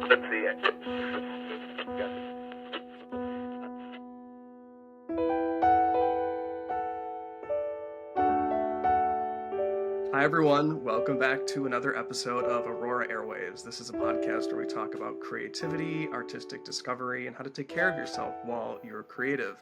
Let's see it. Hi, everyone. Welcome back to another episode of Aurora Airwaves. This is a podcast where we talk about creativity, artistic discovery, and how to take care of yourself while you're creative.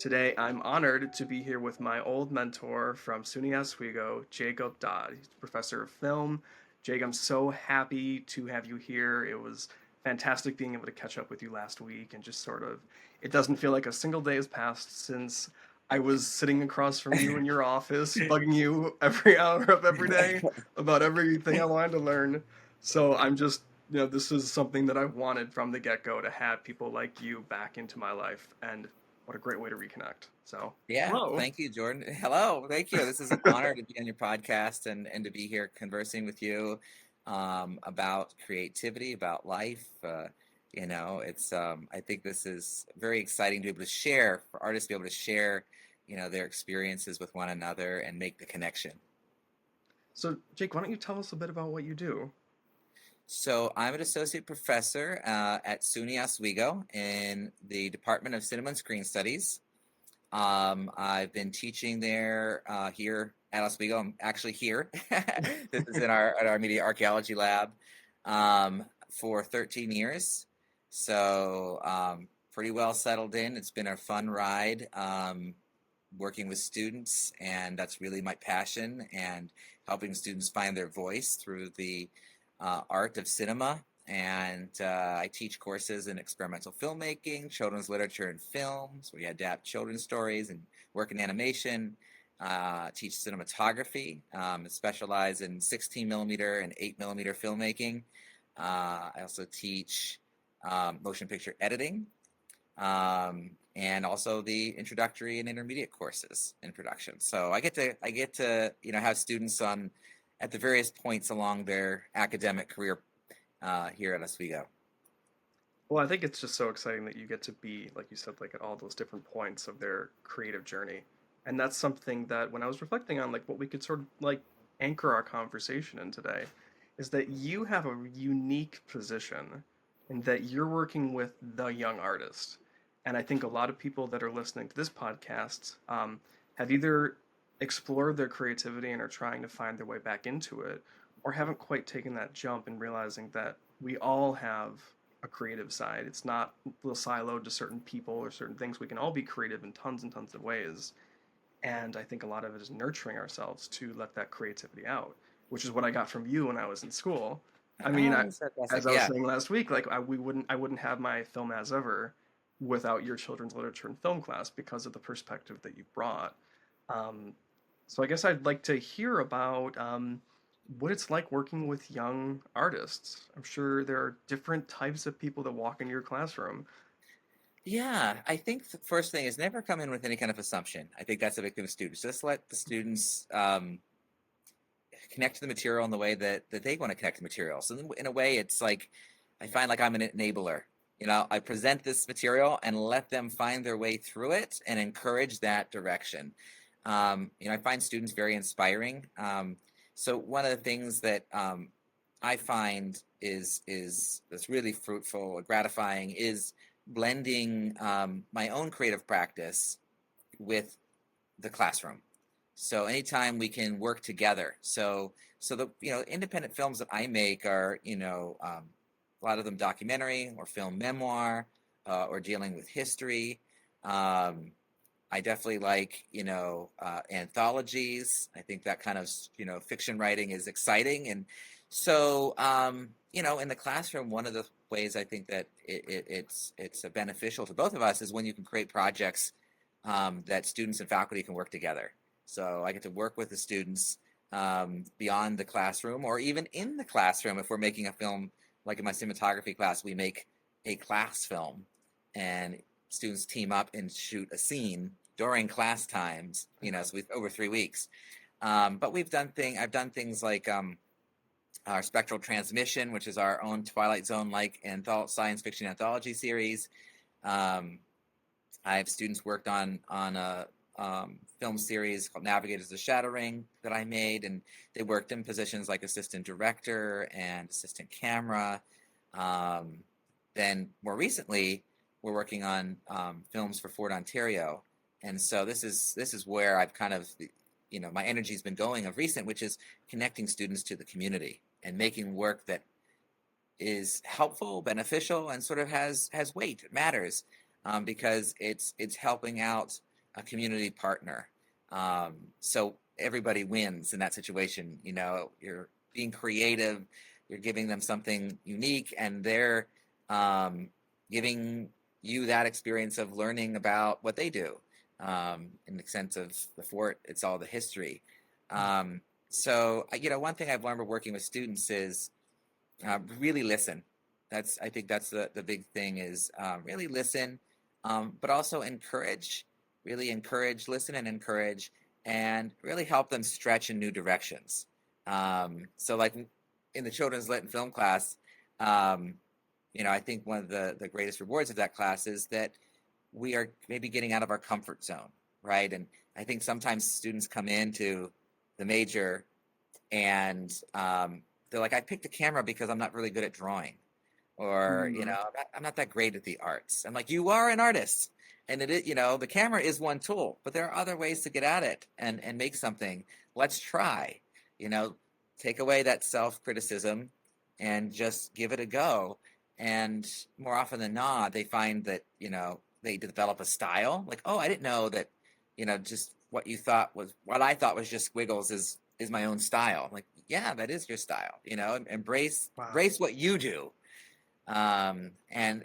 Today, I'm honored to be here with my old mentor from SUNY Oswego, Jacob Dodd. He's a professor of film. Jake, I'm so happy to have you here. It was fantastic being able to catch up with you last week and just sort of, it doesn't feel like a single day has passed since I was sitting across from you in your office, bugging you every hour of every day about everything I wanted to learn. So I'm just, this is something that I wanted from the get go to have people like you back into my life. And what a great way to reconnect. So, Yeah, hello. thank you, Jordan. Hello, thank you. This is an honor to be on your podcast and to be here conversing with you about creativity, about life. It's I think this is very exciting to be able to share for artists to be able to share, their experiences with one another and make the connection. So, Jake, why don't you tell us a bit about what you do? So I'm an associate professor at SUNY Oswego in the Department of Cinema and Screen Studies. I've been teaching there here at Oswego. I'm actually here. This is in our media archaeology lab for 13 years. So pretty well settled in. It's been a fun ride working with students, and that's really my passion, and helping students find their voice through the art of cinema. And I teach courses in experimental filmmaking, children's literature and films, where you adapt children's stories, and work in animation. Teach cinematography, specialize in 16 millimeter and 8 millimeter filmmaking. I also teach motion picture editing, and also the introductory and intermediate courses in production. So I get to have students on at the various points along their academic career here at Oswego. Well, I think it's just so exciting that you get to be, like you said, like at all those different points of their creative journey. And that's something that when I was reflecting on, like what we could sort of like anchor our conversation in today, is that you have a unique position in that you're working with the young artist. And I think a lot of people that are listening to this podcast have either explored their creativity and are trying to find their way back into it, or haven't quite taken that jump and realizing that we all have a creative side. It's not siloed to certain people or certain things. We can all be creative in tons and tons of ways. And I think a lot of it is nurturing ourselves to let that creativity out, which is what I got from you when I was in school. I mean, Oh, that's fantastic. as I was Yeah. saying last week, like I wouldn't have my film as ever without your children's literature and film class because of the perspective that you brought. Um, so I guess I'd like to hear about what it's like working with young artists. I'm sure there are different types of people that walk into your classroom. Yeah, I think the first thing is never come in with any kind of assumption. I think that's a big thing with students. Just let the students connect to the material in the way that they want to connect to material. So in a way, it's like I find like I'm an enabler. I present this material and let them find their way through it and encourage that direction. I find students very inspiring. So one of the things that I find is that's really fruitful or gratifying is blending my own creative practice with the classroom. So anytime we can work together. So the independent films that I make are a lot of them documentary or film memoir or dealing with history. I definitely like anthologies. I think that kind of fiction writing is exciting, and so in the classroom, one of the ways I think that it's beneficial to both of us is when you can create projects that students and faculty can work together. So I get to work with the students beyond the classroom, or even in the classroom. If we're making a film, like in my cinematography class, we make a class film, and students team up and shoot a scene during class times. So we've over 3 weeks. But I've done things like our Spectral Transmission, which is our own Twilight Zone-like science fiction anthology series. I have students worked on a film series called Navigators of the Shadow Ring that I made, and they worked in positions like assistant director and assistant camera. Um, then more recently, we're working on films for Fort Ontario, and so this is where I've kind of, my energy's been going of recent, which is connecting students to the community and making work that is helpful, beneficial, and sort of has weight. It matters because it's helping out a community partner. So everybody wins in that situation. You're being creative, you're giving them something unique, and they're giving you that experience of learning about what they do. In the sense of the fort, it's all the history. So one thing I've learned working with students is really listen. I think that's the big thing is really listen, but also encourage, really encourage, listen and encourage, and really help them stretch in new directions. So like in the children's lit and film class, I think one of the greatest rewards of that class is that we are maybe getting out of our comfort zone, right? And I think sometimes students come into the major and they're like, I picked a camera because I'm not really good at drawing, or Mm. I'm not that great at the arts. I'm like, you are an artist, and it is, the camera is one tool, but there are other ways to get at it and make something. Let's try, you know, take away that self-criticism and just give it a go. And more often than not, they find that they develop a style. Like, oh, I didn't know that, just what I thought was just squiggles is my own style. Like, yeah, that is your style. Embrace Wow. embrace what you do. And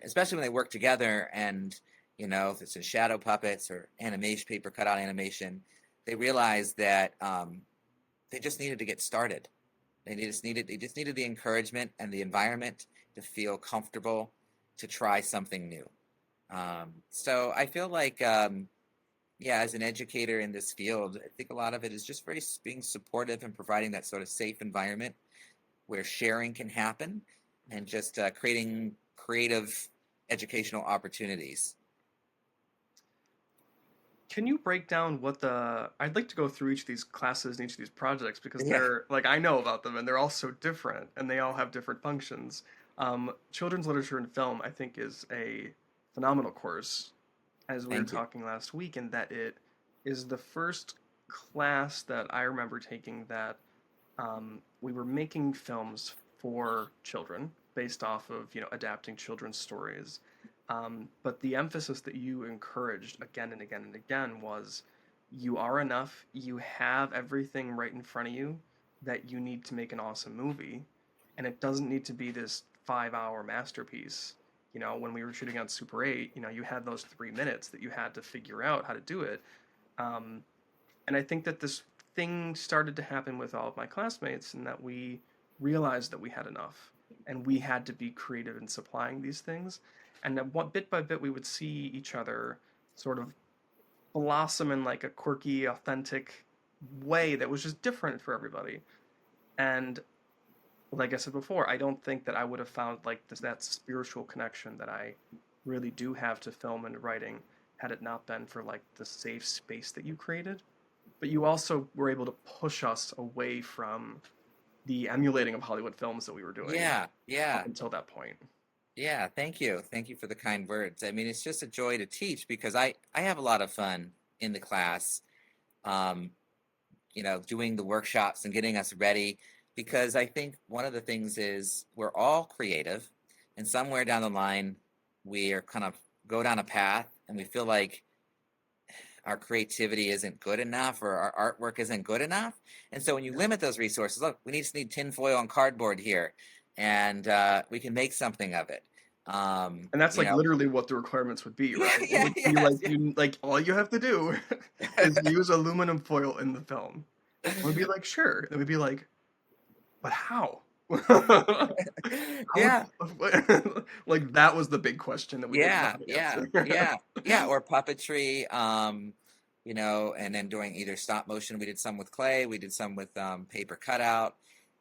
especially when they work together, and if it's in shadow puppets or animation, paper cutout animation, they realize that they just needed to get started. They just needed the encouragement and the environment to feel comfortable to try something new. So I feel like yeah, as an educator in this field, I think a lot of it is just very being supportive and providing that sort of safe environment where sharing can happen, and just creating creative educational opportunities. Can you break down I'd like to go through each of these classes and each of these projects because Yeah, they're like I know about them and they're all so different and they all have different functions. Children's literature and film, I think, is a phenomenal course, as we were thank you. talking last week, in that it is the first class that I remember taking that we were making films for children based off of adapting children's stories. But the emphasis that you encouraged again and again and again was you are enough. You have everything right in front of you that you need to make an awesome movie, and it doesn't need to be this 5 hour masterpiece. When we were shooting on Super 8, you had those 3 minutes that you had to figure out how to do it. Um, and I think that this thing started to happen with all of my classmates, and that we realized that we had enough and we had to be creative in supplying these things. And that bit by bit, we would see each other sort of blossom in like a quirky, authentic way that was just different for everybody. And like I said before, I don't think that I would have found like that spiritual connection that I really do have to film and writing had it not been for like the safe space that you created. But you also were able to push us away from the emulating of Hollywood films that we were doing Yeah, up yeah, until that point. yeah. Thank you for the kind words. I mean, it's just a joy to teach because I have a lot of fun in the class. Um, doing the workshops and getting us ready, because I think one of the things is we're all creative, and somewhere down the line we are kind of go down a path and we feel like our creativity isn't good enough or our artwork isn't good enough. And so when you Yeah. limit those resources, look, we just need tinfoil and cardboard here, and we can make something of it. Um, And that's you like know, literally what the requirements would be, yeah, right? It yeah, would be yes, like you like all you have to do is use aluminum foil in the film. We'd be like, sure. And we'd be like, but how? How yeah. would like that was the big question that we didn't know Yeah, how to yeah, answer. yeah, yeah, or puppetry, and then doing either stop motion. We did some with clay, we did some with paper cutout,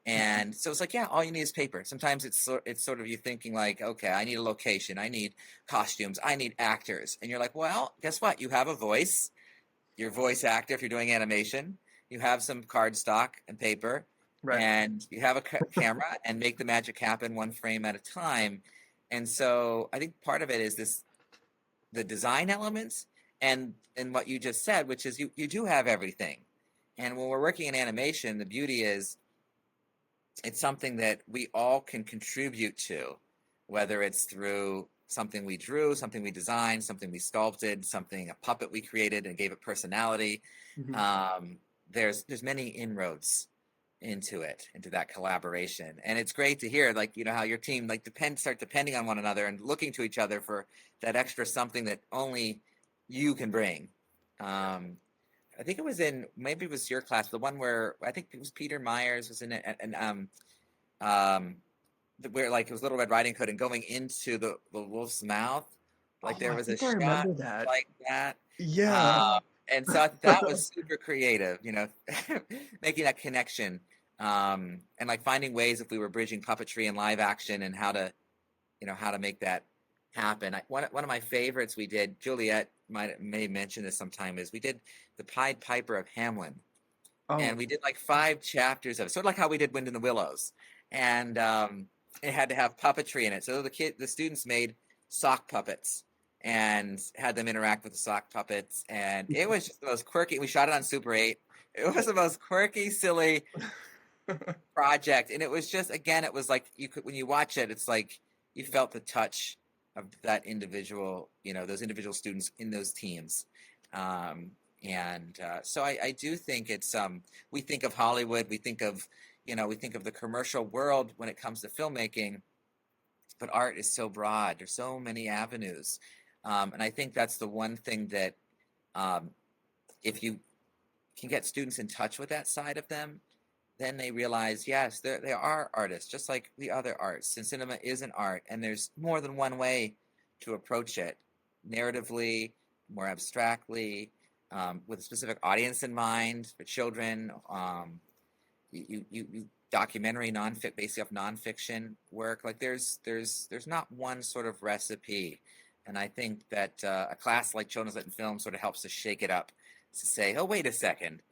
and so it's like, yeah, all you need is paper. Sometimes it's sort of you thinking like, okay, I need a location, I need costumes, I need actors, and you're like, well, guess what? You have a voice, your voice actor if you're doing animation. You have some cardstock and paper, Right. and you have a camera and make the magic happen one frame at a time. And so I think part of it is the design elements and what you just said, which is you do have everything. And when we're working in animation, the beauty is it's something that we all can contribute to, whether it's through something we drew, something we designed, something we sculpted, something, a puppet we created and gave it personality. Hmm. Um, there's many inroads into it, into that collaboration. And it's great to hear, like, how your team like start depending on one another and looking to each other for that extra something that only you can bring. Um, I think it was maybe it was your class, the one where I think it was Peter Myers was in it, and um, where like it was Little Red Riding Hood and going into the wolf's mouth, like Oh, there I was a think I shot remember that. like that. Yeah. Uh, and so that was super creative, making that connection, and like finding ways if we were bridging puppetry and live action and how to make that happen. One of my favorites we did, Juliet may mention this sometime, is we did the Pied Piper of Hamelin, and Oh, we did like 5 chapters of it, sort of like how we did Wind in the Willows, and it had to have puppetry in it. So the students made sock puppets and had them interact with the sock puppets, and it was just the most quirky. We shot it on Super 8. It was the most quirky, silly project, and it was just, again, it was like you could, when you watch it, it's like you felt the touch of that individual, those individual students in those teams. So I do think it's we think of Hollywood, we think of the commercial world when it comes to filmmaking, but art is so broad. There's so many avenues, and I think that's the one thing that, um, if you can get students in touch with that side of them, then they realize, yes, they are artists, just like the other arts. And cinema is an art, and there's more than one way to approach it, narratively, more abstractly, with a specific audience in mind for children. You documentary nonfiction, basically off nonfiction work. Like there's not one sort of recipe, and I think that a class like Children's Lit and Film sort of helps to shake it up, to say, oh, wait a second,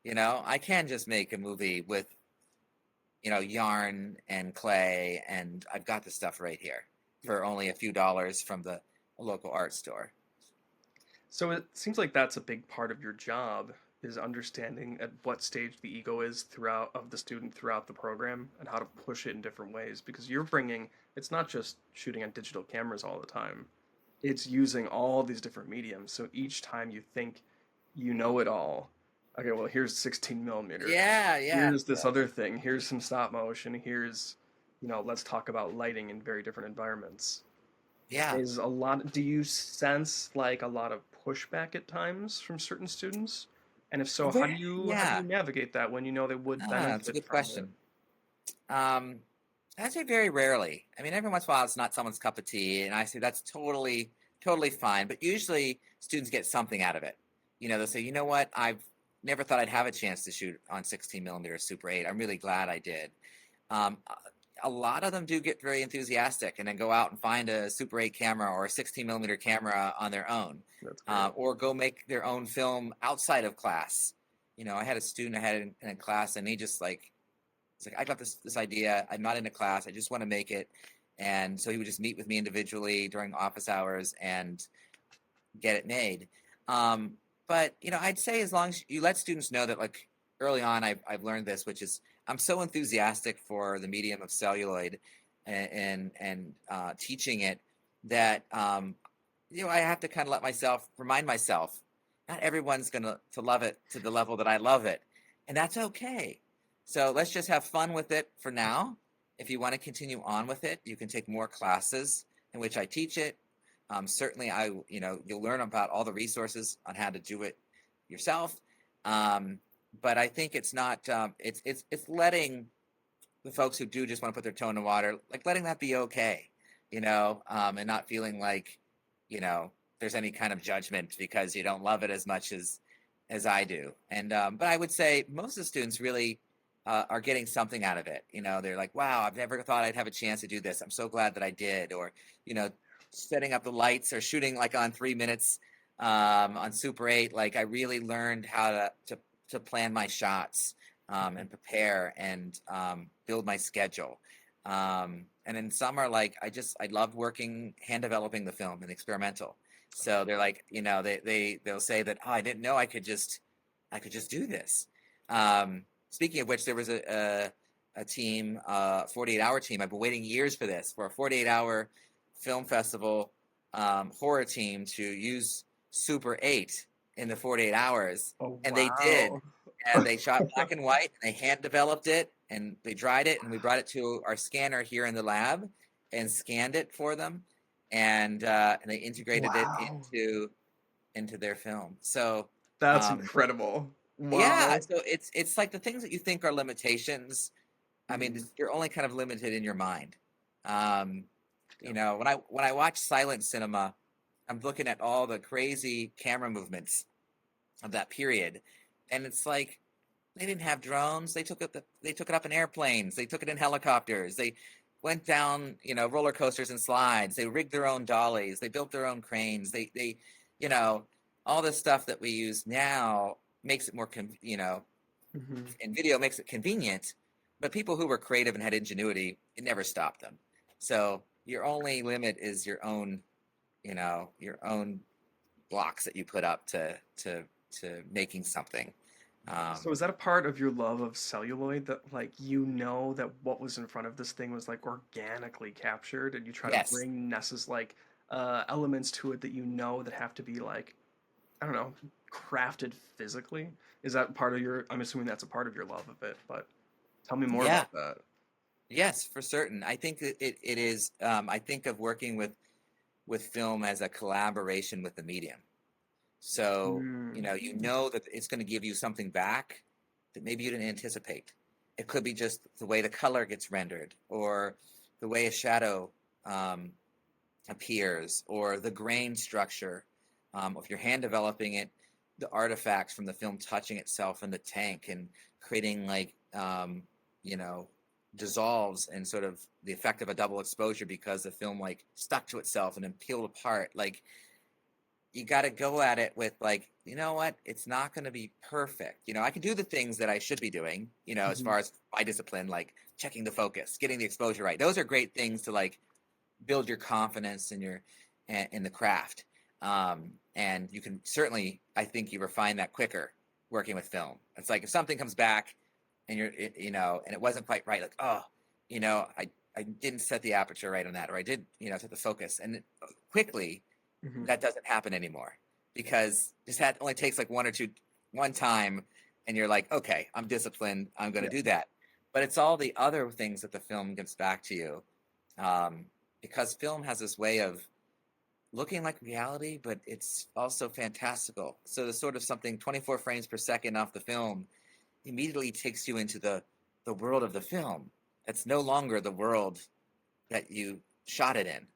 I can just make a movie with yarn and clay, and I've got the stuff right here for only a few dollars from the local art store. so it seems like that's a big part of your job is understanding at what stage the ego is throughout of the student throughout the program and how to push it in different ways because you're bringing it's not just shooting on digital cameras all the time. It's using all these different mediums. So each time you think you know it all, okay, well, here's 16 millimeter. Yeah, yeah, Here's this other thing. Here's some stop motion. Here's, let's talk about lighting in very different environments. yeah. Is a lot, do you sense like a lot of pushback at times from certain students? And if so, how do Very, you yeah. navigate that when you know they would That's a benefit good from it? question. Um, I'd say very rarely. I mean, every once in a while, it's not someone's cup of tea, and I say that's totally, totally fine. But usually, students get something out of it. They'll say, you know what, I've never thought I'd have a chance to shoot on 16 millimeter Super 8. I'm really glad I did. Um, a lot of them do get very enthusiastic and then go out and find a Super 8 camera or a 16 millimeter camera on their own, That's great. or go make their own film outside of class. I had a student I had in a class, and he just like, it's like, I got this idea. I'm not in a class. I just want to make it. And so he would just meet with me individually during office hours and get it made. Um, but I'd say as long as you let students know that, like, early on, I've learned this, which is I'm so enthusiastic for the medium of celluloid and teaching it that I have to kind of remind myself, not everyone's gonna to love it to the level that I love it, and that's okay. So let's just have fun with it for now. If you want to continue on with it, you can take more classes in which I teach it. Certainly, you'll learn about all the resources on how to do it yourself. But I think it's not. It's letting the folks who do just want to put their toe in the water, like letting that be okay, and not feeling like, there's any kind of judgment because you don't love it as much as I do. And but I would say most of the students really are getting something out of it. They're like, wow, I've never thought I'd have a chance to do this. I'm so glad that I did. Or, you know, setting up the lights or shooting like on 3 minutes on Super 8. Like I really learned how to plan my shots. and prepare and build my schedule. And in summer, like I love working, hand developing the film and experimental. So they're like, they'll say that, oh, I didn't know I could just do this. Speaking of which, there was a team, 48-hour team. I've been waiting years for this, for a 48-hour film festival horror team to use Super 8 in the 48 hours. Oh And they did. wow. And they shot black and white, and they hand developed it, and they dried it, and we brought it to our scanner here in the lab and scanned it for them. And they integrated it Wow. into their film. So That's um, incredible. yeah, Wow. so it's like the things that you think are limitations. I mean, Mhm. you're only kind of limited in your mind. Um, Yep. when I watch silent cinema, I'm looking at all the crazy camera movements of that period, and it's like they didn't have drones. They took it up in airplanes. They took it in helicopters. They went down, roller coasters and slides. They rigged their own dollies. They built their own cranes. You know, all the stuff that we use now makes it more, Mhm. and video makes it convenient. But people who were creative and had ingenuity, it never stopped them. So your only limit is your own blocks that you put up to making something. So Um, is that a part of your love of celluloid that like that what was in front of this thing was like organically captured and you try to yes. bring like elements to it that that have to be like I don't know, crafted physically? Is that part of your I'm assuming that's a part of your love of it, but tell me more Yeah. about that. Yes, for certain. I think it is. I think of working with film as a collaboration with the medium. So Mm. you know that it's going to give you something back that maybe you didn't anticipate. It could be just the way the color gets rendered, or the way a shadow um, appears, or the grain structure. If you're hand developing it, the artifacts from the film touching itself in the tank and creating like you know dissolves and sort of the effect of a double exposure because the film like stuck to itself and then peeled apart. Like you got to go at it with like, you know what, it's not going to be perfect. I can do the things that I should be doing, as Mhm. far as my discipline, like checking the focus, getting the exposure right. Those are great things to like build your confidence in in the craft. And you can certainly, I think, you refine that quicker working with film. It's like if something comes back and and it wasn't quite right, like, oh, I didn't set the aperture right on that, or I did, set the focus, and quickly Mhm. that doesn't happen anymore because just that only takes like one time, and you're like, okay, I'm disciplined, I'm going to Yeah. do that. But it's all the other things that the film gives back to you, um, because film has this way of looking like reality, but it's also fantastical. So the sort of something 24 frames per second off the film immediately takes you into the world of the film. That's no longer the world that you shot it in,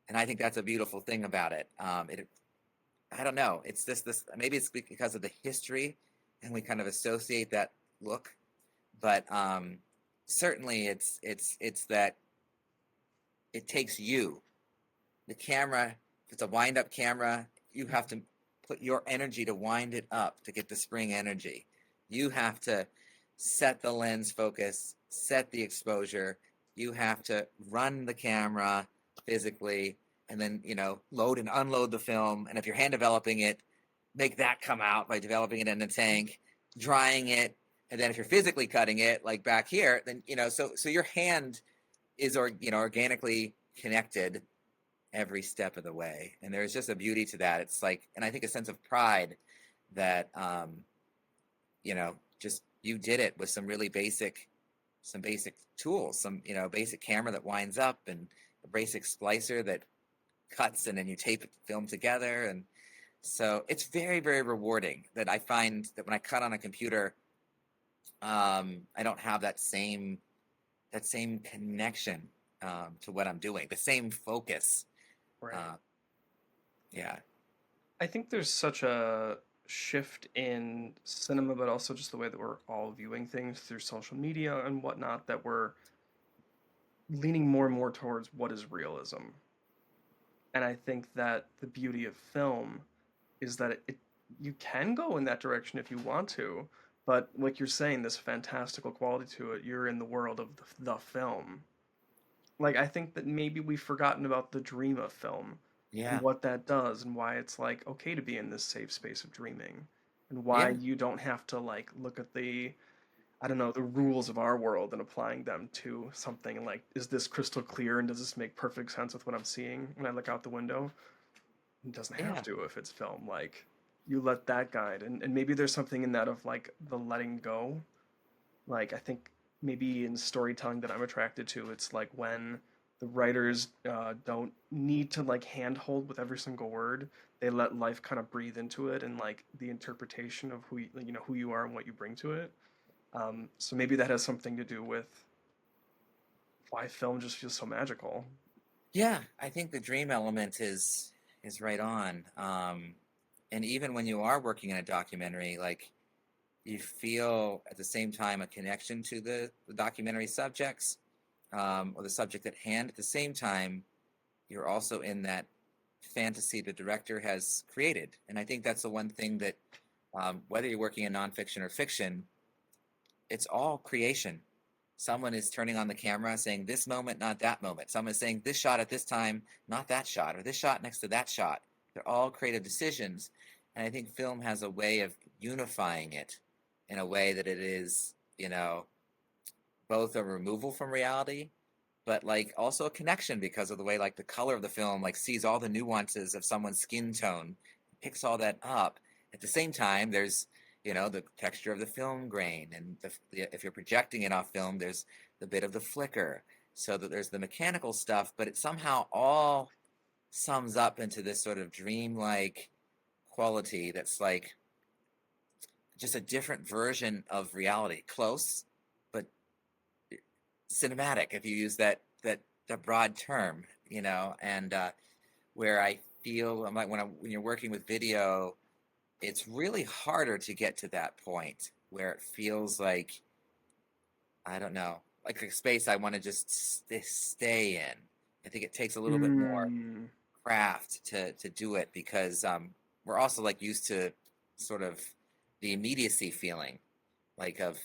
and I think that's a beautiful thing about it. I don't know. It's this maybe it's because of the history, and we kind of associate that look, but certainly it's that it takes you, the camera. If it's a wind up camera, you have to put your energy to wind it up to get the spring energy. You have to set the lens focus, set the exposure. You have to run the camera physically, and then load and unload the film. And if you're hand developing it, make that come out by developing it in the tank, drying it, and then if you're physically cutting it, like back here, then so your hand is organically connected every step of the way, and there's just a beauty to that. It's like, and I think a sense of pride that just you did it with some basic tools, some basic camera that winds up, and a basic splicer that cuts, and then you tape it, film together. And so it's very, very rewarding. That I find that when I cut on a computer, I don't have that same connection to what I'm doing, the same focus. Right. uh, yeah. I think there's such a shift in cinema, but also just the way that we're all viewing things through social media and whatnot, that we're leaning more and more towards what is realism. And I think that the beauty of film is that you can go in that direction if you want to, But like you're saying, this fantastical quality to it, you're in the world of the film. Like I think that maybe we've forgotten about the dream of film and Yeah, what that does and why it's like okay to be in this safe space of dreaming and why yeah, you don't have to like look at the I don't know, the rules of our world and applying them to something like, is this crystal clear and does this make perfect sense with what I'm seeing when I look out the window? It doesn't have yeah, to if it's film. Like, you let that guide. And maybe there's something in that of like the letting go. Like, I think maybe in storytelling that I'm attracted to, it's like when the writers don't need to like handhold with every single word. They let life kind of breathe into it and like the interpretation of who you are and what you bring to it. So maybe that has something to do with why film just feels so magical. yeah. I think the dream element is right on. And even when you are working in a documentary, like you feel at the same time a connection to the documentary subjects, or the subject at hand. At the same time, you're also in that fantasy the director has created. And I think that's the one thing that, whether you're working in nonfiction or fiction, it's all creation. Someone is turning on the camera saying this moment, not that moment. Someone is saying this shot at this time, not that shot, or this shot next to that shot. They're all creative decisions. And I think film has a way of unifying it in a way that it is, both a removal from reality, but like also a connection because of the way like the color of the film like sees all the nuances of someone's skin tone, picks all that up. At the same time, there's the texture of the film grain, and if you're projecting it off film, there's the bit of the flicker, so that there's the mechanical stuff, but it somehow all sums up into this sort of dreamlike quality that's like just a different version of reality, close but cinematic, if you use that the broad term, and where I feel I'm like when you're working with video, it's really harder to get to that point where it feels like, I don't know, like a space I want to just stay in. I think it takes a little bit more Mm. craft to do it because we're also like used to sort of the immediacy feeling, like of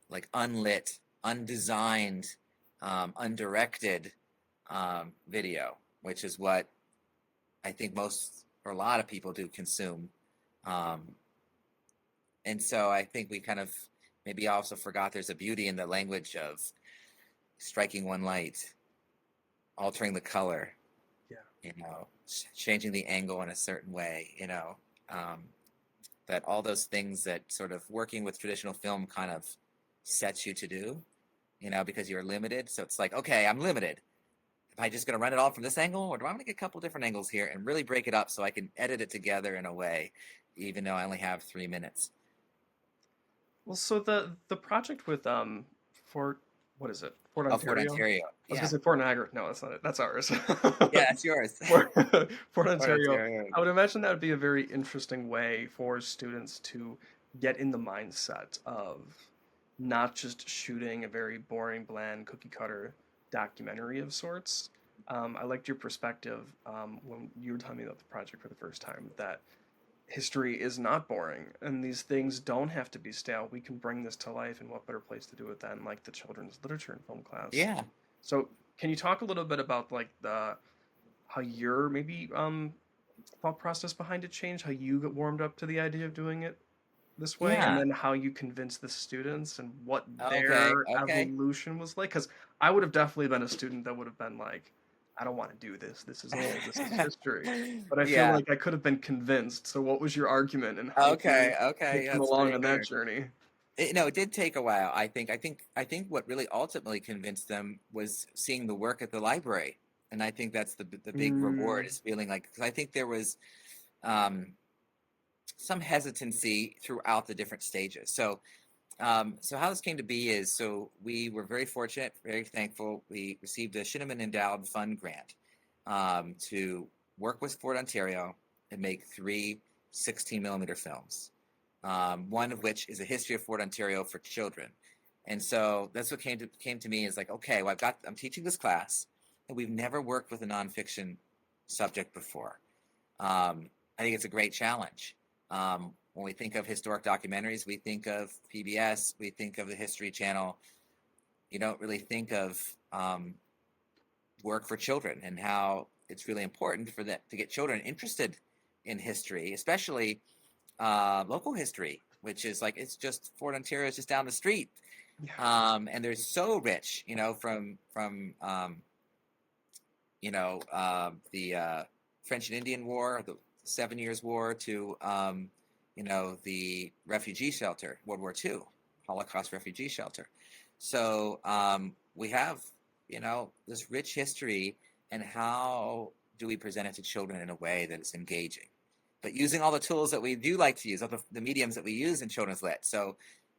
like unlit, undesigned, undirected video, which is what I think most or a lot of people do consume. Um, and so I think we kind of maybe also forgot there's a beauty in the language of striking one light, altering the color, Yeah. changing the angle in a certain way, um, that all those things that sort of working with traditional film kind of sets you to do, because you're limited. So it's like, okay, I'm limited. Am I just going to run it all from this angle, or do I want to get a couple different angles here and really break it up so I can edit it together in a way, even though I only have 3 minutes? Well, so the project with Fort what is it? Fort Oh, Fort Ontario? Ontario. I was gonna Yeah. say Fort Niagara. No, that's not it. That's ours. Yeah, it's yours. Fort, Fort Fort Ontario. Ontario. I would imagine that would be a very interesting way for students to get in the mindset of not just shooting a very boring, bland, cookie cutter documentary of sorts. I liked your perspective when you were telling me about the project for the first time that history is not boring and these things don't have to be stale. We can bring this to life, and what better place to do it than like the children's literature and film class. Yeah. So can you talk a little bit about like the how your maybe thought process behind it changed, how you got warmed up to the idea of doing it this way, and Yeah. then how you convinced the students and what Okay. their Okay. evolution was like? Because I would have definitely been a student that would have been like, I don't want to do this, this is old, this is history. But I feel Yeah. like I could have been convinced. So what was your argument, and how did you Okay. Okay. take them That's along very on that good. journey? No, it did take a while. I think what really ultimately convinced them was seeing the work at the library, and I think that's the big reward, Mm, is feeling like, 'cause I think there was um, some hesitancy throughout the different stages. So how this came to be is, so we were very fortunate, very thankful. We received a Shinneman Endowed Fund grant to work with Fort Ontario and make three 16 millimeter films, one of which is a history of Fort Ontario for children. And so that's what came to me, is like, okay, well, I'm teaching this class, and we've never worked with a nonfiction subject before. I think it's a great challenge. when we think of historic documentaries, we think of PBS, we think of the History Channel. You don't really think of work for children and how it's really important for that to get children interested in history, especially local history, which is like, it's just Fort Ontario is just down the street. Yeah. And they're so rich, from the French and Indian War, the 7 Years War, to the refugee shelter, World War II, Holocaust refugee shelter. So we have this rich history, and how do we present it to children in a way that is engaging, but using all the tools that we do like to use, all the mediums that we use in children's lit. So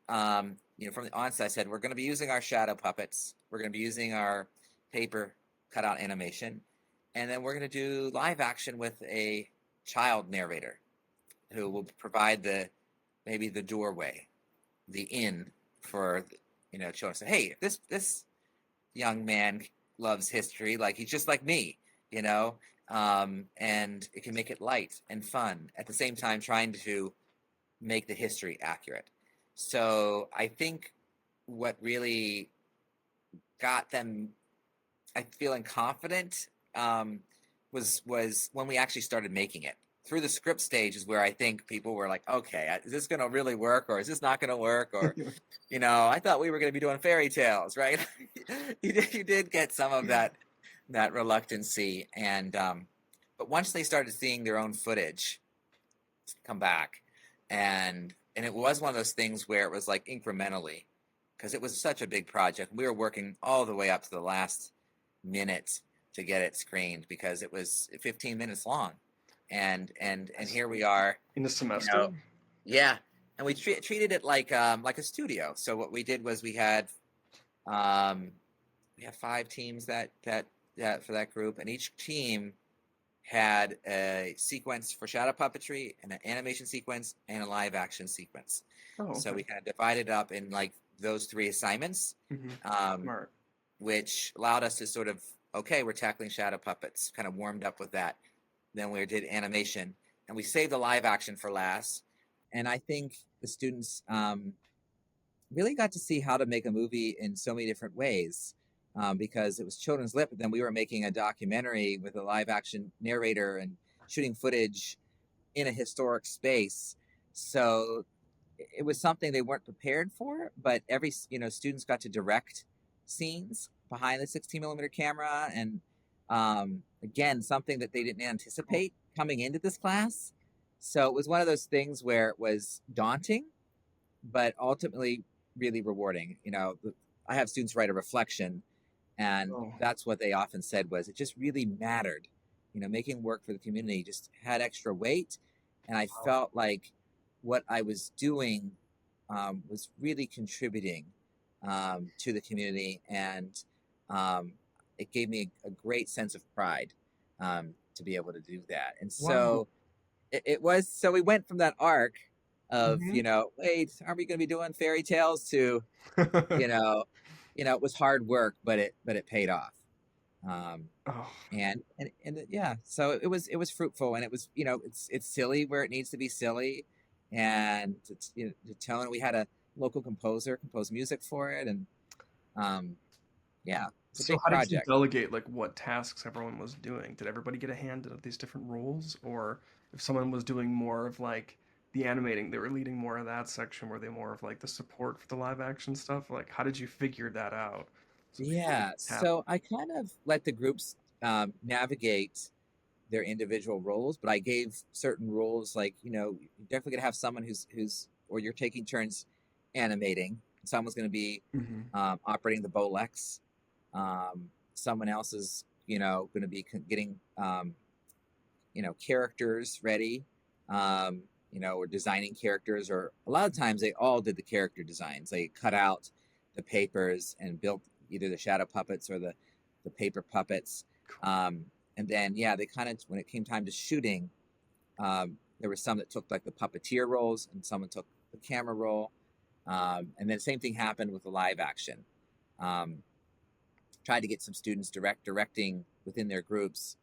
from the onset, I said we're going to be using our shadow puppets, we're going to be using our paper cutout animation, and then we're going to do live action with a child narrator who will provide maybe the doorway, the in for children. So, hey, this young man loves history, like he's just like me, and it can make it light and fun at the same time, trying to make the history accurate. So I think what really got them feeling confident was when we actually started making it. Through the script stage is where I think people were like, okay, is this going to really work, or is this not going to work? Or, I thought we were going to be doing fairy tales, right? you did get some of that reluctancy. And, but once they started seeing their own footage come back, and it was one of those things where it was like incrementally, because it was such a big project. We were working all the way up to the last minute to get it screened, because it was 15 minutes long. And here we are in a semester. Yeah, and we treated it like a studio. So what we did was we had 5 teams that for that group, and each team had a sequence for shadow puppetry, and an animation sequence, and a live action sequence. Oh, okay. So we kind of divided up in like those 3 assignments, Smart. which allowed us to sort of, okay, we're tackling shadow puppets, kind of warmed up with that. Then we did animation, and we saved the live action for last. And I think the students really got to see how to make a movie in so many different ways, because it was children's lit, but then we were making a documentary with a live action narrator and shooting footage in a historic space. So it was something they weren't prepared for, but every students got to direct scenes behind the 16 millimeter camera, and again, something that they didn't anticipate coming into this class. So it was one of those things where it was daunting, but ultimately really rewarding. I have students write a reflection, and that's what they often said was it just really mattered. Making work for the community just had extra weight, and I felt like what I was doing was really contributing to the community, and it gave me a great sense of pride to be able to do that. And so it was, so we went from that arc of, wait, are we going to be doing fairy tales, to, it was hard work, but it paid off. And yeah, so it was fruitful, and it was, it's silly where it needs to be silly, and it's, the tone. We had a local composer compose music for it, and yeah. So how did you delegate like what tasks everyone was doing? Did everybody get a hand at these different roles, or if someone was doing more of like the animating, they were leading more of that section? Were they more of like the support for the live action stuff? Like, how did you figure that out? So I kind of let the groups navigate their individual roles, but I gave certain roles, like, you're definitely gonna have someone who's or you're taking turns animating. Someone's going to be operating the Bolex. Someone else is, going to be getting, characters ready, or designing characters, or a lot of times they all did the character designs. They cut out the papers and built either the shadow puppets or the paper puppets. And then, they kind of, when it came time to shooting, there were some that took like the puppeteer roles, and someone took the camera role. And then the same thing happened with the live action. Tried to get some students directing within their groups,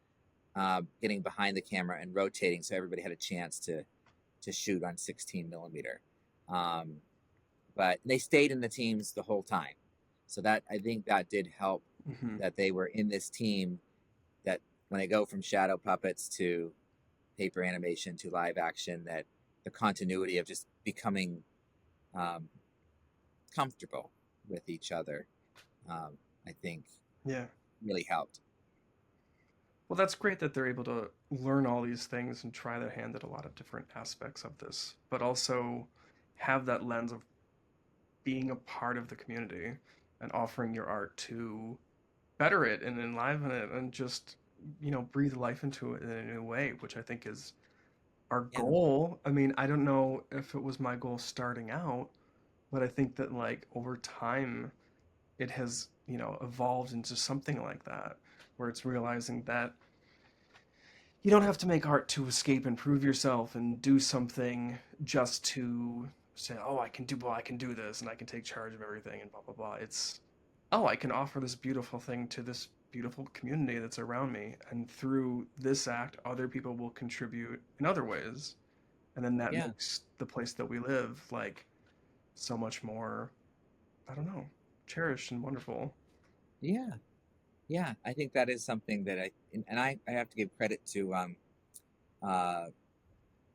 getting behind the camera and rotating, so everybody had a chance to to shoot on 16 millimeter. Um, but they stayed in the teams the whole time. So that, I think that did help, Hmm. that they were in this team, that when they go from shadow puppets to paper animation to live action, that the continuity of just becoming um, comfortable with each other, I think Yeah. really helped. Well, that's great that they're able to learn all these things and try their hand at a lot of different aspects of this, but also have that lens of being a part of the community and offering your art to better it and enliven it and just, breathe life into it in a new way, which I think is our Yeah, goal. I mean, I don't know if it was my goal starting out, but I think that like over time it has, evolved into something like that, where it's realizing that you don't have to make art to escape and prove yourself and do something just to say, oh, I can do this and I can take charge of everything and blah blah blah. It's, oh, I can offer this beautiful thing to this beautiful community that's around me, and through this act, other people will contribute in other ways, and then that yeah, makes the place that we live like so much more, I don't know, cherished and wonderful. yeah, yeah. I think that is something that I have to give credit to uh,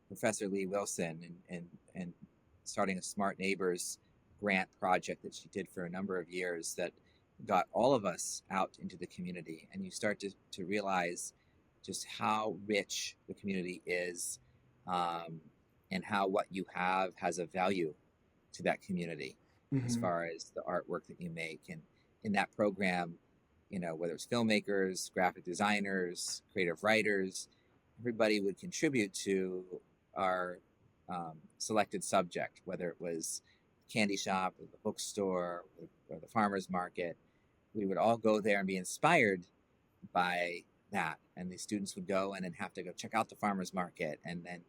Professor Lee Wilson, and starting a Smart Neighbors grant project that she did for a number of years, that got all of us out into the community. And you start to realize just how rich the community is, um, and how what you have has a value to that community, as Hmm. far as the artwork that you make. And in that program, whether it's filmmakers, graphic designers, creative writers, everybody would contribute to our selected subject, whether it was candy shop or the bookstore or the farmer's market. We would all go there and be inspired by that. And the students would go and then have to go check out the farmer's market, and then,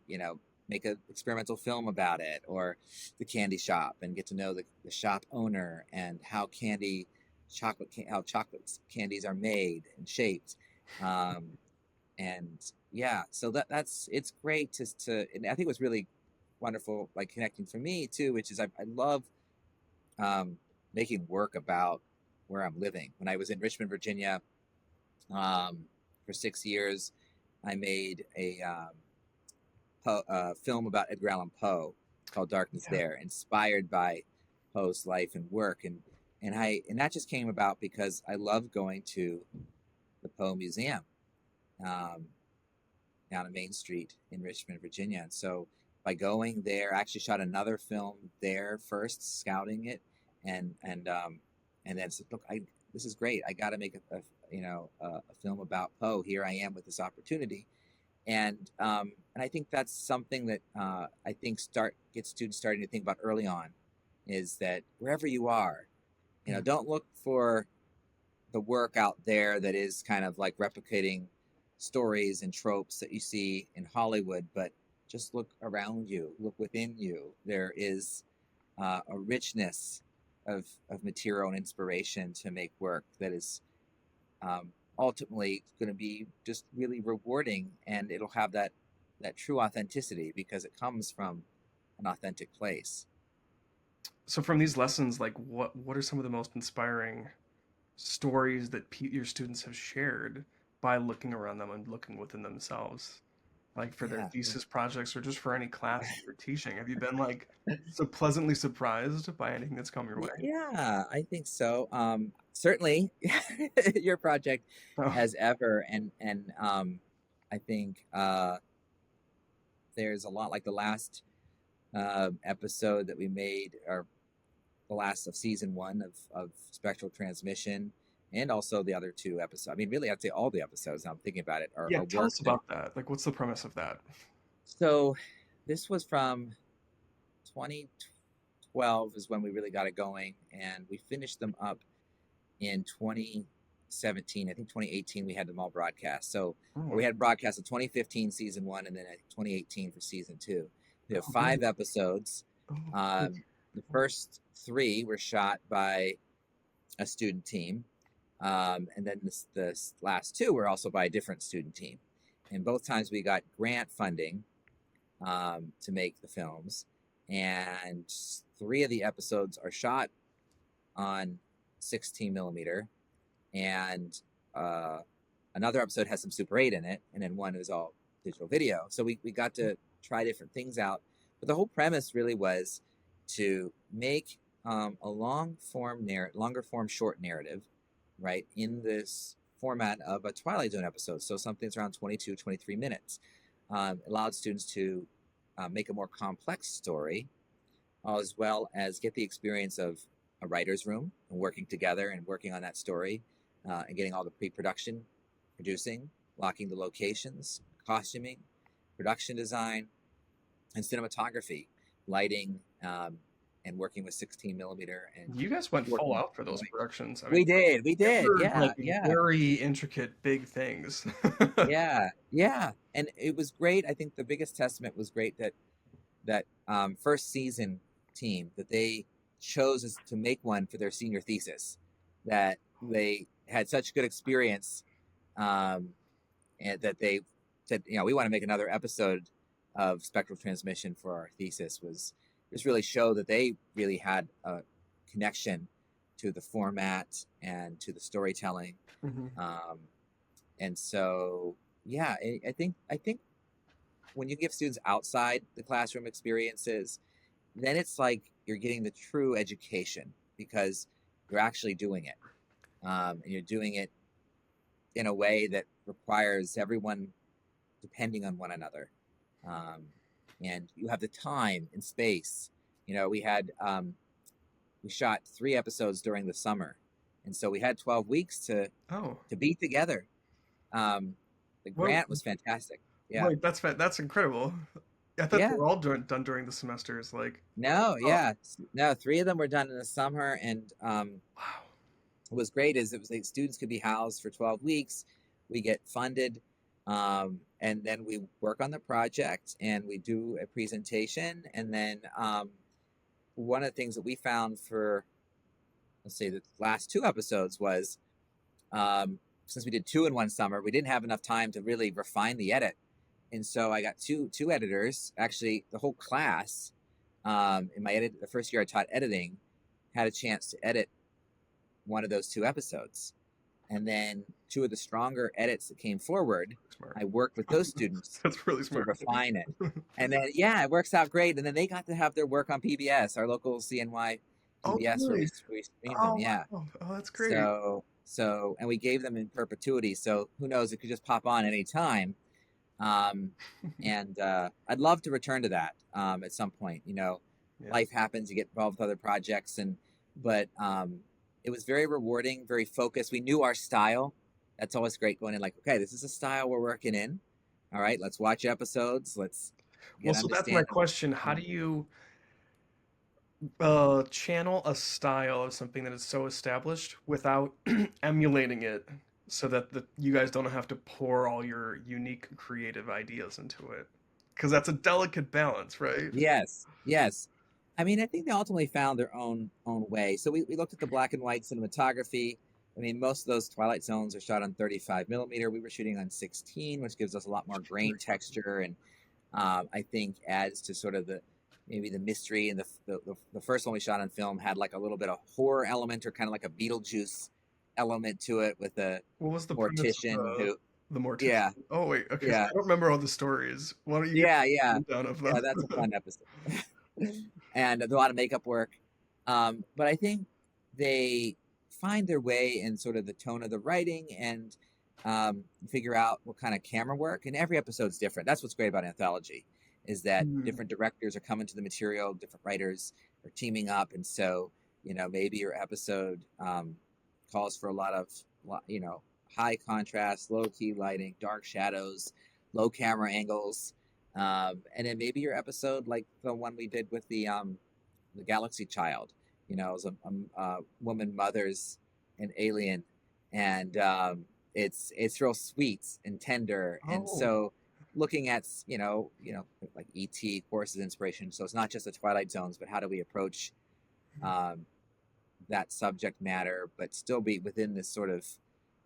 make an experimental film about it, or the candy shop, and get to know the shop owner, and how chocolate candies are made and shaped. Um, and yeah, so that's it's great and I think it was really wonderful, like connecting for me too, which is I love um, making work about where I'm living. When I was in Richmond, Virginia, um, for 6 years, I made a film about Edgar Allan Poe called Darkness Yeah. There, inspired by Poe's life and work. And that just came about because I love going to the Poe Museum, um, down on Main Street in Richmond, Virginia. And so by going there, I actually shot another film there first, scouting it, and then said, look, this is great. I got to make a film about Poe. Here I am with this opportunity. And I think that's something that I think gets students starting to think about early on, is that wherever you are, Yeah. don't look for the work out there that is kind of like replicating stories and tropes that you see in Hollywood, but just look around you, look within you. There is a richness of material and inspiration to make work that is ultimately going to be just really rewarding, and it'll have that true authenticity because it comes from an authentic place. So from these lessons, like what are some of the most inspiring stories that your students have shared by looking around them and looking within themselves, like for their Yeah, thesis projects or just for any class that you're teaching? Have you been like so pleasantly surprised by anything that's come your way? yeah, I think so. Certainly, your project Oh, as ever, and I think there's a lot, like the last episode that we made, or the last of season one of Spectral Transmission, and also the other two episodes. I mean, really, I'd say all the episodes, now I'm thinking about it, yeah. are Tell work us that. about that. Like, what's the premise of that? So this was from 2012 is when we really got it going, and we finished them up in 2017. I think 2018 we had them all broadcast. So Oh, we had broadcast of 2015 season one, and then 2018 for season two. We have oh, really? 5 episodes. Oh, that's Um, the first 3 were shot by a student team, and then the last 2 were also by a different student team. And both times we got grant funding to make the films, and 3 of the episodes are shot on 16 millimeter, and another episode has some Super 8 in it, and then one is all digital video. So we got to try different things out. But the whole premise really was to make a longer form short narrative, right, in this format of a Twilight Zone episode. So something that's around 22, 23 minutes. Allowed students to make a more complex story, as well as get the experience of a writer's room and working together and working on that story, and getting all the pre-production, producing, locking the locations, costuming, production design, and cinematography, lighting, and working with 16 millimeter. And You guys went full working, out for those productions. I mean, we did, they were yeah, like yeah, very intricate, big things. yeah, yeah. And it was great. I think the biggest testament was great that first season team, that they chose to make one for their senior thesis, that they had such good experience, and that they said, we want to make another episode of spectral transmission for our thesis, was just really show that they really had a connection to the format and to the storytelling. Mhm. And so, yeah, I think when you give students outside the classroom experiences, then it's like you're getting the true education, because you're actually doing it, and you're doing it in a way that requires everyone depending on one another, um, and you have the time and space. We shot 3 episodes during the summer, and so we had 12 weeks Oh, to be together. The well, grant was fantastic. Yeah, wait, that's incredible. I thought they yeah. were all done during the semesters. Like, No, oh, yeah, no. 3 of them were done in the summer, and wow. what was great is it was like students could be housed for 12 weeks. We get funded, and then we work on the project and we do a presentation. And then one of the things that we found for, let's say, the last 2 episodes was, since we did 2 in one summer, we didn't have enough time to really refine the edit. And so I got two editors, actually the whole class. In my edit, the first year I taught editing, had a chance to edit one of those 2 episodes. And then 2 of the stronger edits that came forward, Smart. I worked with those students That's really to smart. refine it. And then, yeah, it works out great. And then they got to have their work on PBS, our local CNY Oh, PBS, where really? we streamed them. Oh, Yeah. wow. Oh, that's great. And we gave them in perpetuity. So who knows? It could just pop on any time. Um, and I'd love to return to that at some point. Yeah. Life happens, you get involved with other projects, but it was very rewarding, very focused. We knew our style. That's always great, going in like, okay, this is a style we're working in. All right, let's watch episodes. Let's Well, get so that's my understanding. question. How do you channel a style of something that is so established without emulating it so that you guys don't have to pour all your unique creative ideas into it? Because that's a delicate balance, right? Yes, yes. I mean, I think they ultimately found their own way. So we looked at the black and white cinematography. I mean, most of those Twilight Zones are shot on 35 millimeter. We were shooting on 16, which gives us a lot more grain texture, and I think adds to sort of maybe the mystery. And the first one we shot on film had like a little bit of horror element, or kind of like a Beetlejuice element to it, with a What was the premise of mortician who, the mortician? yeah, Oh, wait, okay, so yeah, I don't remember all the stories. Why don't you give yeah, me a yeah, rundown of yeah. them? That's a fun episode. And a lot of makeup work. But I think they find their way in sort of the tone of the writing, and figure out what kind of camera work. And every episode's different. That's what's great about anthology, is that Hmm. different directors are coming to the material, different writers are teaming up, and so maybe your episode calls for a lot of high contrast, low key lighting, dark shadows, low camera angles. And then maybe your episode, like the one we did with the Galaxy Child, it was a woman mothers an alien, and it's real sweet and tender. And Oh, so looking at like ET courses inspiration. So it's not just the Twilight Zones, but how do we approach um, that subject matter, but still be within this sort of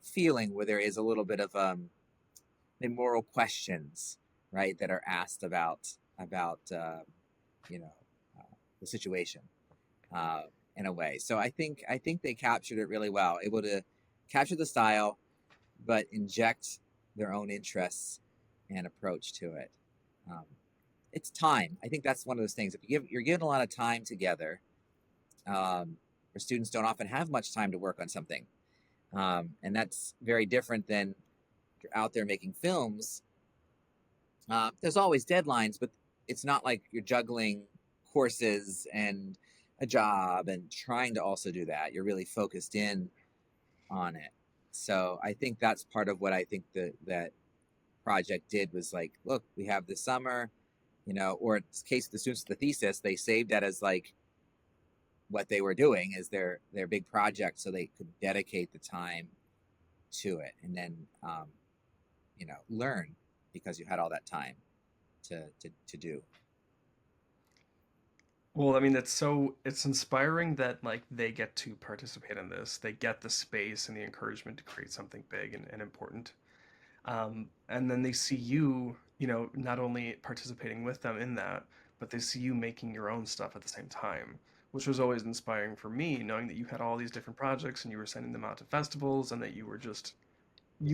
feeling where there is a little bit of the moral questions, right, that are asked about about you know the situation in a way. So I think they captured it really well, able to capture the style, but inject their own interests and approach to it. Um, it's time. I think that's one of those things. If you're given a lot of time together, where students don't often have much time to work on something, and that's very different than if you're out there making films. There's always deadlines, but it's not like you're juggling courses and a job and trying to also do that. You're really focused in on it. So I think that's part of what I think that project did was like, look, we have the summer, or in this case, the students of the thesis, they saved that as like what they were doing as their big project, so they could dedicate the time to it, and then learn because you had all that time to do. Well, I mean, it's inspiring that like they get to participate in this. They get the space and the encouragement to create something big and important. And then they see you, not only participating with them in that, but they see you making your own stuff at the same time, which was always inspiring for me, knowing that you had all these different projects and you were sending them out to festivals and that you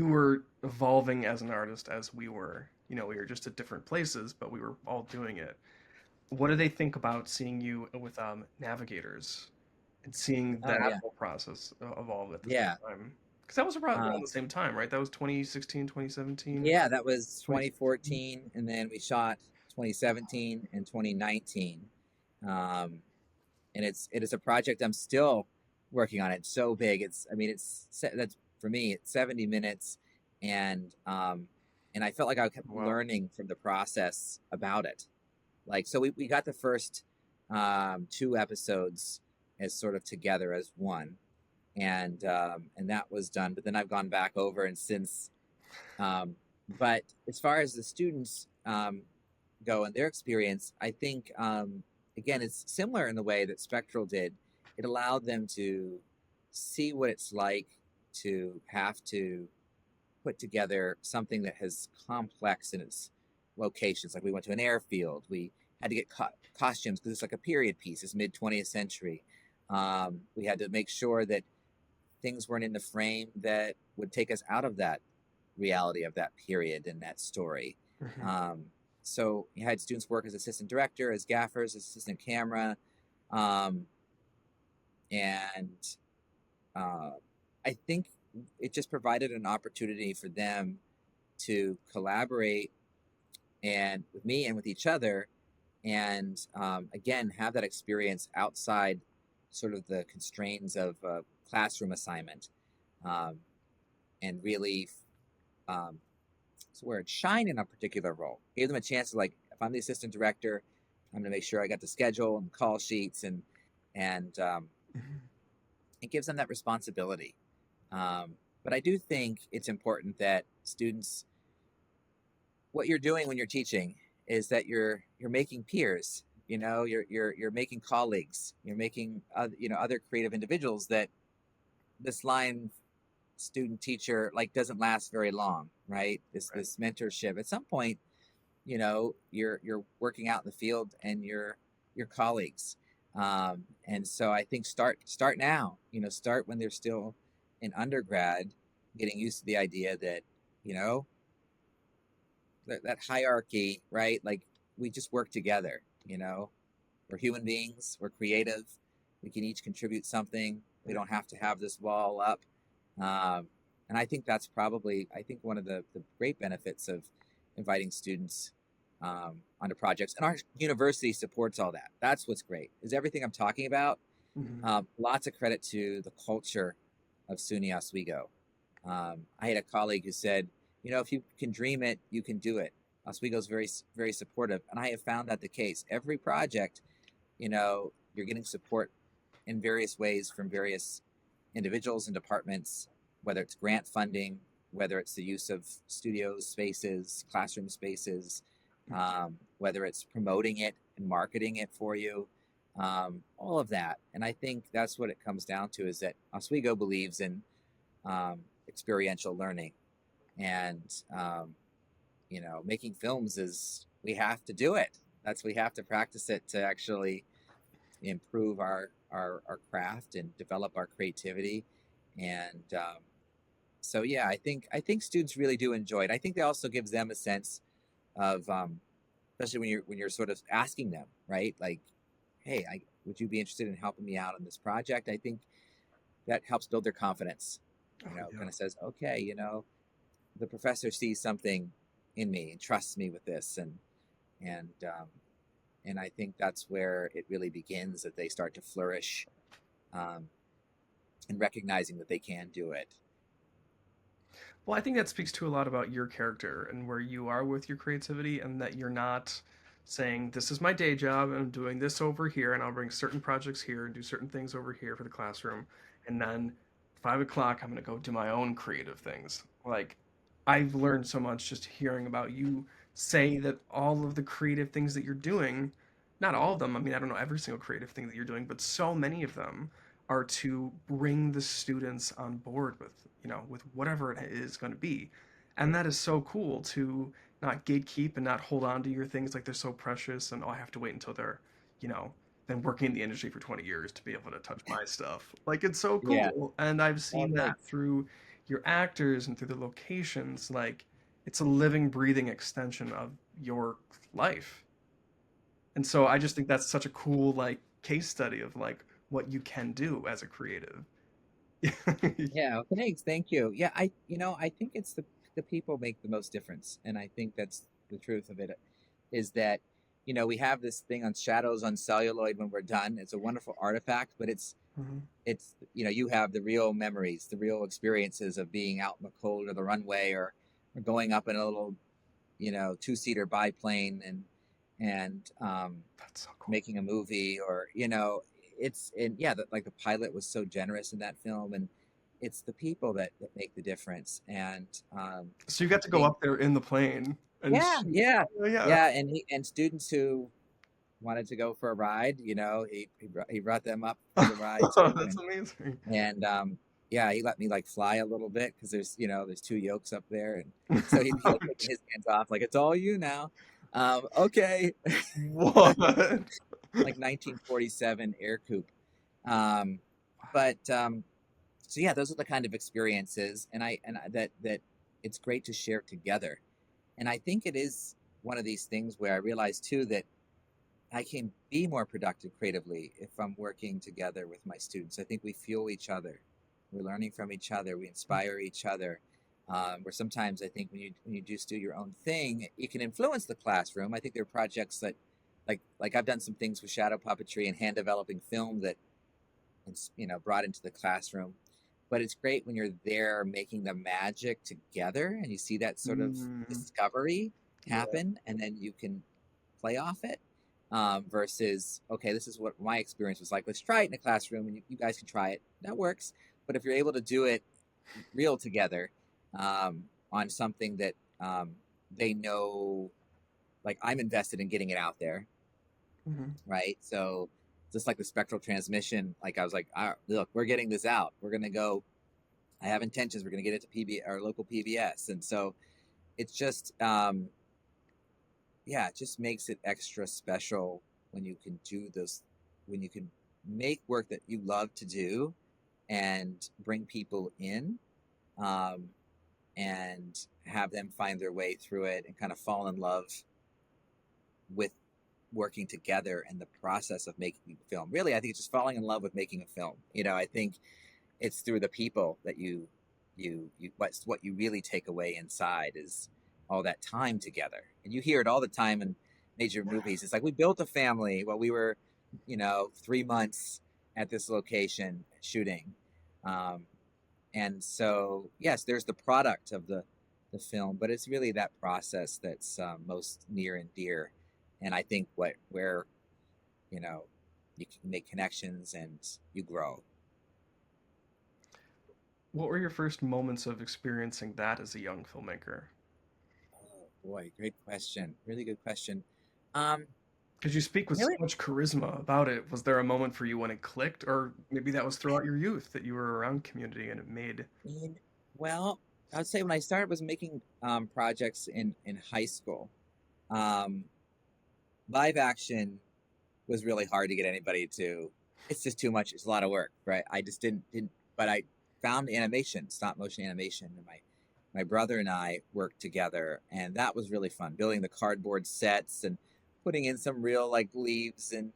were evolving as an artist as we were. We were just at different places, but we were all doing it. What do they think about seeing you with navigators and seeing Oh that yeah, whole process evolve at the same yeah, time? Because that was around uh, the same time, right? That was 2016, 2017, yeah. That was 2016. 2014, and then we shot 2017 and 2019. Um, and it is a project I'm still working on. It's so big. That's for me. It's 70 minutes, and I felt like I kept Wow. learning from the process about it. Like, so we got the first two episodes as sort of together as one, and that was done. But then I've gone back over and since. Um, but as far as the students go and their experience, I think again it's similar in the way that Spectral did. It allowed them to see what it's like to have to put together something that has complex in its locations. Like we went to an airfield, we had to get costumes because it's like a period piece. It's mid 20th century. We had to make sure that things weren't in the frame that would take us out of that reality of that period and that story. Hmm. Um, so you had students work as assistant director, as gaffers, as assistant camera, um, and uh, I think it just provided an opportunity for them to collaborate and with me and with each other, and again have that experience outside sort of the constraints of a classroom assignment, um, and really um, so where it shine in a particular role. Gave them a chance to like, if I'm the assistant director, I'm going to make sure I got the schedule and call sheets, and Hmm. it gives them that responsibility. But I do think it's important that students, what you're doing when you're teaching, is that you're making peers. You're making colleagues. You're making other creative individuals. That this line student teacher like doesn't last very long, right? This Right. this mentorship at some point, you're working out in the field and your colleagues, and so I think start now, start when they're still in undergrad, getting used to the idea that you know that hierarchy, right? Like we just work together. We're human beings, we're creative, we can each contribute something. We don't have to have this wall up. Um, and I think that's probably, I think, one of the great benefits of inviting students onto projects. And our university supports all that. That's what's great, is everything I'm talking about. Hmm. Lots of credit to the culture of SUNY Oswego. I had a colleague who said, if you can dream it, you can do it. Oswego's very, very supportive. And I have found that the case. Every project, you're getting support in various ways from various individuals and departments, whether it's grant funding, whether it's the use of studios spaces, classroom spaces, whether it's promoting it and marketing it for you, all of that. And I think that's what it comes down to, is that Oswego believes in experiential learning. And, making films is, we have to do it. That's we have to practice it to actually improve our craft and develop our creativity. And so yeah, I think students really do enjoy it. I think it also gives them a sense of especially when you're sort of asking them, right? Like, hey, would you be interested in helping me out on this project? I think that helps build their confidence. Oh yeah. Kind of says, okay, the professor sees something in me and trusts me with this, and and I think that's where it really begins, that they start to flourish, um, and recognizing that they can do it. Well, I think that speaks to a lot about your character and where you are with your creativity, and that you're not saying, this is my day job, and I'm doing this over here, and I'll bring certain projects here and do certain things over here for the classroom. And then 5 o'clock, I'm going to go do my own creative things. Like, I've learned so much just hearing about you say that all of the creative things that you're doing, not all of them, I mean, I don't know every single creative thing that you're doing, but so many of them are to bring the students on board with, with whatever it is going to be. And that is so cool to not gatekeep and not hold on to your things like they're so precious and, oh, I have to wait until they're, you know been working in the industry for 20 years to be able to touch my stuff. Like, it's so Yeah. cool. And I've Well, seen that thanks. through your actors and through the locations. Like, it's a living, breathing extension of your life. And so I just think that's such a cool, like, case study of like what you can do as a creative. Yeah, well, thanks. Thank you. Yeah, I think it's the people make the most difference, and I think that's the truth of it. Is that we have this thing on shadows on celluloid when we're done. It's a wonderful artifact, but Mhm. it's you have the real memories, the real experiences of being out in the cold or the runway, or going up in a little two-seater biplane, and That's so cool. making a movie, or it's and yeah, like the pilot was so generous in that film, and it's the people that make the difference. And So you got to go being up there in the plane and yeah, shoot. yeah, Oh, yeah. yeah, and students who wanted to go for a ride, he brought them up for the ride too, That's amazing. and yeah, he let me like fly a little bit because there's two yokes up there, and so he like taking his hands off, like, it's all you now. Okay. What? Like 1947 air coupe. Um, but so yeah, those are the kind of experiences, and that it's great to share together. And I think it is one of these things where I realize too that I can be more productive creatively if I'm working together with my students. I think we fuel each other. We're learning from each other. We inspire each other. Where sometimes I think when you just do your own thing, you can influence the classroom. I think there are projects that, like I've done some things with shadow puppetry and hand developing film that it's brought into the classroom. But it's great when you're there making the magic together and you see that sort of Mm, discovery yeah. happen, and then you can play off it, versus, okay, this is what my experience was like. Let's try it in a classroom, and you guys can try it. That works. But if you're able to do it real together, on something that they know, like I'm invested in getting it out there, Mhm. right? So just like the spectral transmission, like I was like, look, we're getting this out. We're gonna go. I have intentions. We're gonna get it to our local PBS, and so it's just yeah, it just makes it extra special when you can do those, when you can make work that you love to do and bring people in, um, and have them find their way through it and kind of fall in love with working together and the process of making a film. Really, I think it's just falling in love with making a film. I think it's through the people that what's what you really take away inside is all that time together. And you hear it all the time in major movies. It's like, we built a family while we were 3 months at this location shooting. um, and so yes, there's the product of the film, but it's really that process that's most near and dear. And I think where you know you can make connections and you grow. What were your first moments of experiencing that as a young filmmaker? Oh boy, great question. Really good question. Um, Because you speak with so really, much charisma about it. Was there a moment for you when it clicked, or maybe that was throughout your youth that you were around community and it made? well, I would say when I started was making projects in high school. Um, live action was really hard to get anybody to. It's just too much. It's a lot of work, right? I just didn't. But I found animation, stop motion animation, and my brother and I worked together, and that was really fun. Building the cardboard sets and putting in some real like leaves and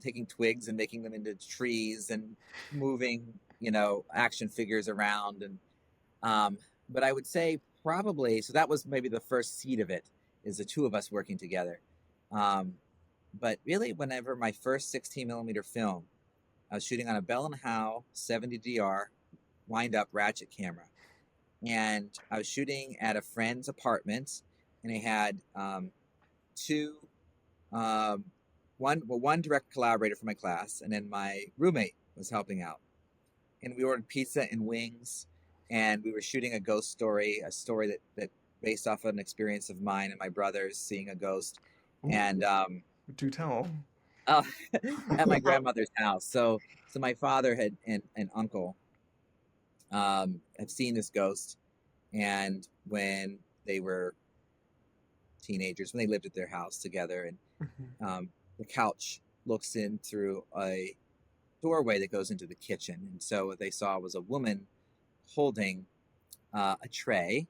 taking twigs and making them into trees and moving action figures around and but I would say probably so that was maybe the first seed of it is the two of us working together. Um, but really, whenever my first 16 millimeter film, I was shooting on a Bell and Howe 70DR wind up ratchet camera, and I was shooting at a friend's apartment, and I had two, um, one direct collaborator for my class, and then my roommate was helping out, and we ordered pizza and wings, and we were shooting a ghost story, a story that based off of an experience of mine and my brother's seeing a ghost, and Ooh, do tell. uh, at my grandmother's house. So my father had and uncle have seen this ghost, and when they were teenagers, when they lived at their house together, and the couch looks in through a doorway that goes into the kitchen, and so what they saw was a woman holding a tray.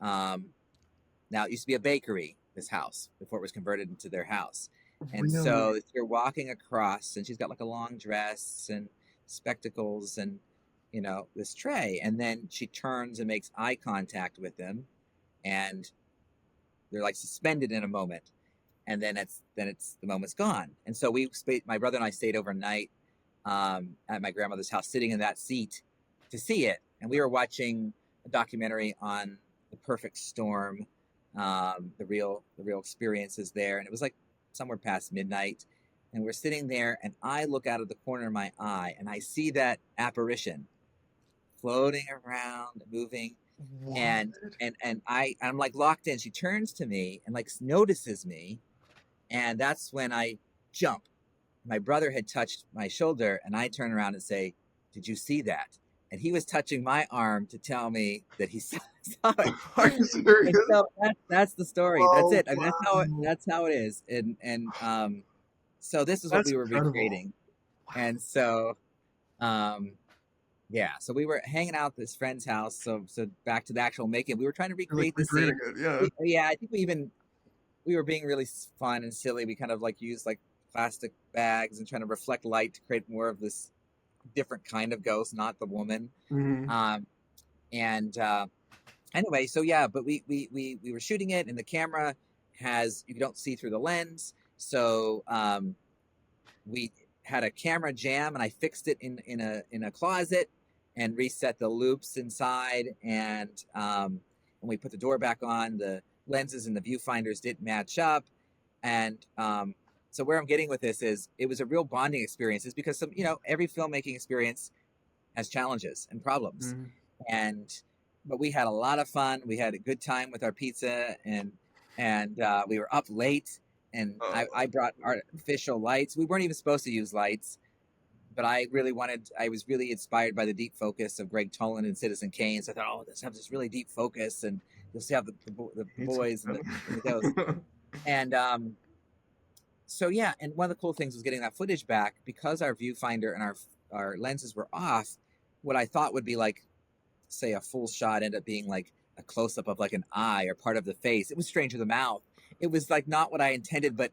Now it used to be a bakery, this house, before it was converted into their house. And Really? so you're walking across, and she's got like a long dress and spectacles and this tray, and then she turns and makes eye contact with them, and they're like suspended in a moment, and then it's the moment's gone. And so my brother and I stayed overnight at my grandmother's house, sitting in that seat to see it, and we were watching a documentary on the perfect storm, the real experiences there, and it was like somewhere past midnight, and we're sitting there, and I look out of the corner of my eye, and I see that apparition floating around, moving, What? and I'm like locked in. She turns to me and like notices me, and that's when I jump. My brother had touched my shoulder, and I turn around and say, "Did you see that?" And he was touching my arm to tell me that he saw it. Are you And serious? so that's the story. That's Oh, it. I mean, wow. that's how it is. And so this is what That's we were incredible. recreating. Wow. And so um, yeah, so we were hanging out at this friend's house. So back to the actual making, we were trying to You're like recreate the recreating scene. it. Yeah. Yeah, I think we were being really fun and silly. We kind of like used like plastic bags and trying to reflect light to create more of this different kind of ghost, not the woman. Hmm. Um, and anyway, so yeah, but we were shooting it, and the camera has you don't see through the lens, so we had a camera jam, and I fixed it in a closet and reset the loops inside, and when we put the door back on, the lenses and the viewfinders didn't match up, and so where I'm getting with this is it was a real bonding experience, is because every filmmaking experience has challenges and problems, Hmm. and but we had a lot of fun. We had a good time with our pizza, and we were up late, and I Oh, brought artificial lights. We weren't even supposed to use lights, but I was really inspired by the deep focus of Greg Toland and Citizen Kane. So I thought, oh, this has this really deep focus, and you'll see how the hates boys and the ghosts. man. And so yeah, and one of the cool things was getting that footage back because our viewfinder and our lenses were off. What I thought would be like, say, a full shot ended up being like a close up of like an eye or part of the face. It was Stranger the Mouth. It was like not what I intended, but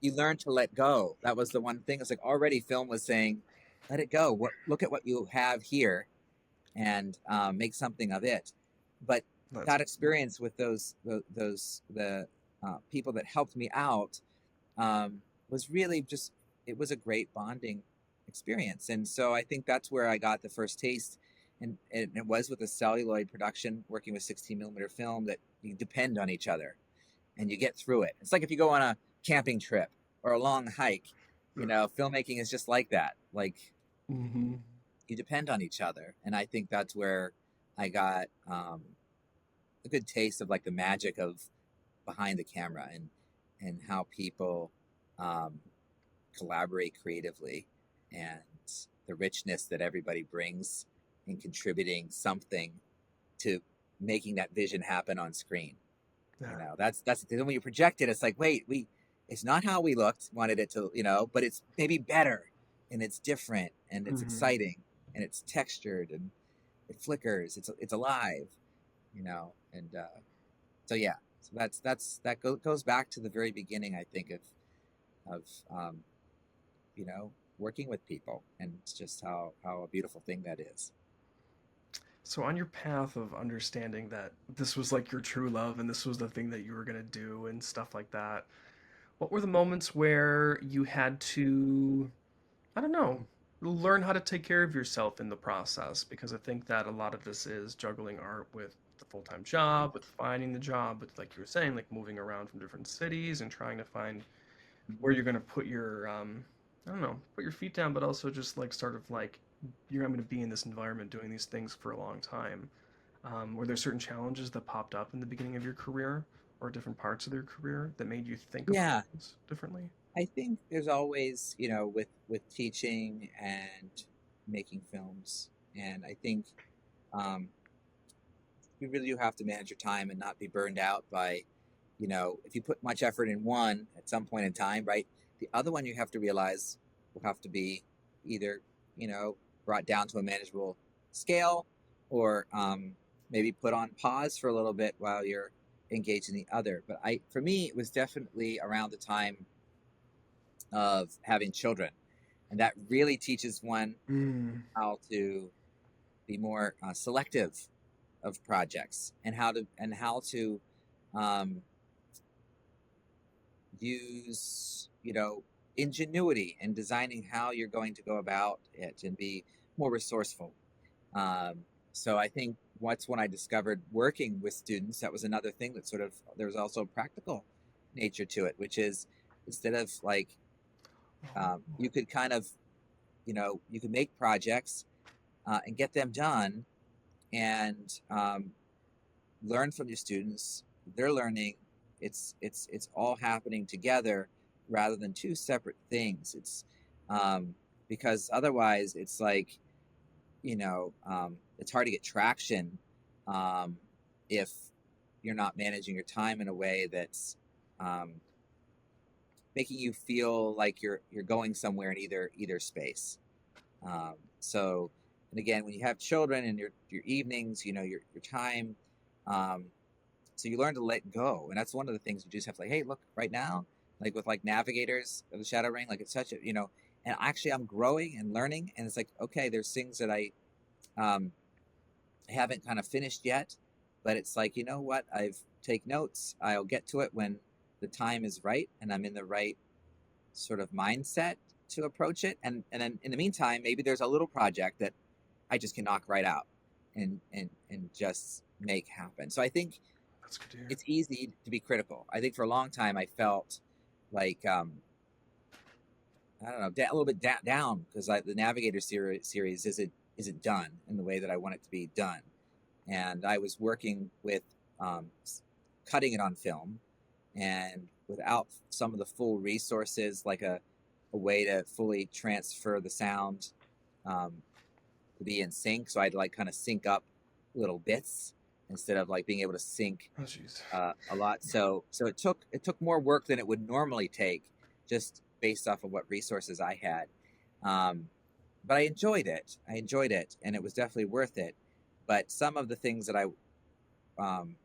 you learn to let go. That was the one thing. It's like already film was saying, let it go. Look at what you have here, and make something of it. But That's that experience with the people that helped me out was really just, it was a great bonding experience. And so I think that's where I got the first taste. And it was with a celluloid production, working with 16 millimeter film, that you depend on each other and you get through it. It's like if you go on a camping trip or a long hike, filmmaking is just like that. Like hmm you depend on each other. And I think that's where I got a good taste of like the magic of behind the camera, and how people um, collaborate creatively, and the richness that everybody brings in contributing something to making that vision happen on screen. Yeah. That's then when you project it, it's like, wait, it's not how we wanted it to, but it's maybe better, and it's different, and it's Hmm. exciting, and it's textured, and it flickers, it's alive, and so yeah, so that goes back to the very beginning, I think, of working with people, and it's just how a beautiful thing that is. So on your path of understanding that this was like your true love and this was the thing that you were gonna do and stuff like that, what were the moments where you had to, I don't know, learn how to take care of yourself in the process? Because I think that a lot of this is juggling art with the full-time job, with finding the job, with like you were saying, like moving around from different cities and trying to find where you're gonna put your I don't know, put your feet down, but also just like sort of like you're going to be in this environment doing these things for a long time. Were there certain challenges that popped up in the beginning of your career or different parts of your career that made you think about Yeah, things differently? I think there's always, with teaching and making films, and I think um, you really do have to manage your time and not be burned out by, if you put much effort in one at some point in time, right? The other one you have to realize will have to be either, you know, brought down to a manageable scale, or maybe put on pause for a little bit while you're engaged in the other. But for me, it was definitely around the time of having children, and that really teaches one Mm. how to be more selective of projects, and how to um, use ingenuity in designing how you're going to go about it, and be more resourceful. Um, so I think what's when I discovered working with students, that was another thing that sort of, there's also a practical nature to it, which is, instead of like, Oh. you could kind of, you could make projects and get them done, and learn from your students. They're learning. It's all happening together, rather than two separate things. Um, because otherwise, it's like, it's hard to get traction um, if you're not managing your time in a way that's um, making you feel like you're going somewhere in either space. So, and again, when you have children and your evenings, your time, um, so you learn to let go, and that's one of the things you just have to, like, hey, look, right now, like with like Navigators of the Shadow Ring, like it's such a, and actually I'm growing and learning, and it's like, okay, there's things that um, haven't kind of finished yet, but it's like, you know what, I've take notes. I'll get to it when the time is right, and I'm in the right sort of mindset to approach it. And then in the meantime, maybe there's a little project that I just can knock right out, and just make happen. So I think That's good to hear. it's easy to be critical. I think for a long time I felt like, I don't know, a little bit down, because the Navigator series isn't done in the way that I want it to be done, and I was working with um, cutting it on film, and without some of the full resources, like a way to fully transfer the sound, um, to be in sync. So I'd like kind of sync up little bits instead of like being able to sync Oh, jeez. a lot. So it took more work than it would normally take, just based off of what resources I had. Um, but I enjoyed it. And it was definitely worth it. But some of the things that I um,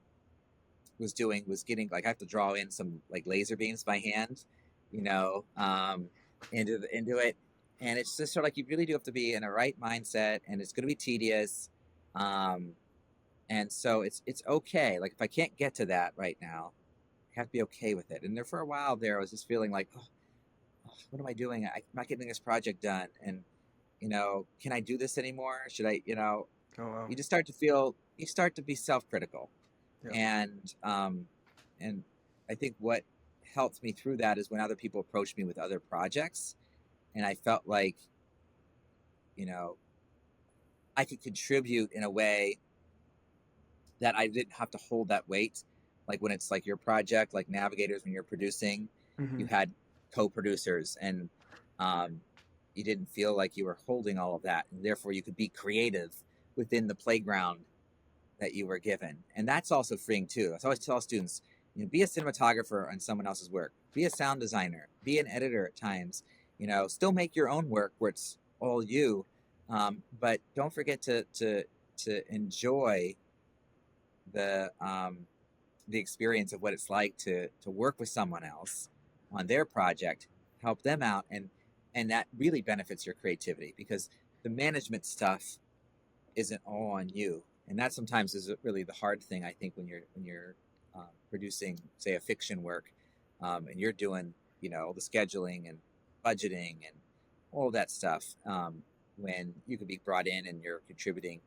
was doing was getting, like, I have to draw in some like laser beams by hand, you know, um, into it, and it's just sort of like, you really do have to be in a right mindset, and it's going to be tedious, um, and so it's okay. Like, if I can't get to that right now, I have to be okay with it. And there, for a while there, I was just feeling like, oh, what am I doing? I'm not getting this project done, and can I do this anymore? Should I? Oh, wow. You start to be self-critical, Yeah. and I think what helped me through that is when other people approached me with other projects, and I felt like, you know I could contribute in a way that I didn't have to hold that weight. Like, when it's like your project, like Navigators, when you're producing, Hmm. you had co-producers, and um, you didn't feel like you were holding all of that, and therefore you could be creative within the playground that you were given. And that's also freeing too. I always tell students, be a cinematographer on someone else's work. be a sound designer, be an editor at times, still make your own work where it's all you. But don't forget to enjoy the experience of what it's like to work with someone else on their project, help them out, and that really benefits your creativity, because the management stuff isn't all on you, and that sometimes is really the hard thing, I think, when you're producing, say, a fiction work, and you're doing the scheduling and budgeting and all that stuff, when you could be brought in and you're contributing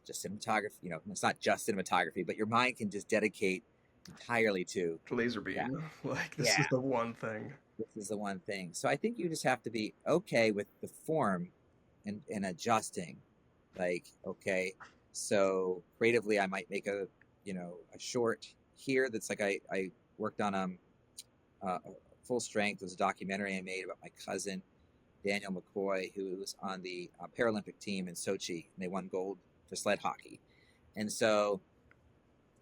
just cinematography. It's not just cinematography, but your mind can just dedicate entirely to Laser that. beam. Like this Yeah, is the one thing. this is the one thing. So I think you just have to be okay with the form and adjusting. Like, okay, so creatively, I might make a short here that's like I worked on a full strength. It was a documentary I made about my cousin Daniel McCoy, who was on the Paralympic team in Sochi, and they won gold for sled hockey. And so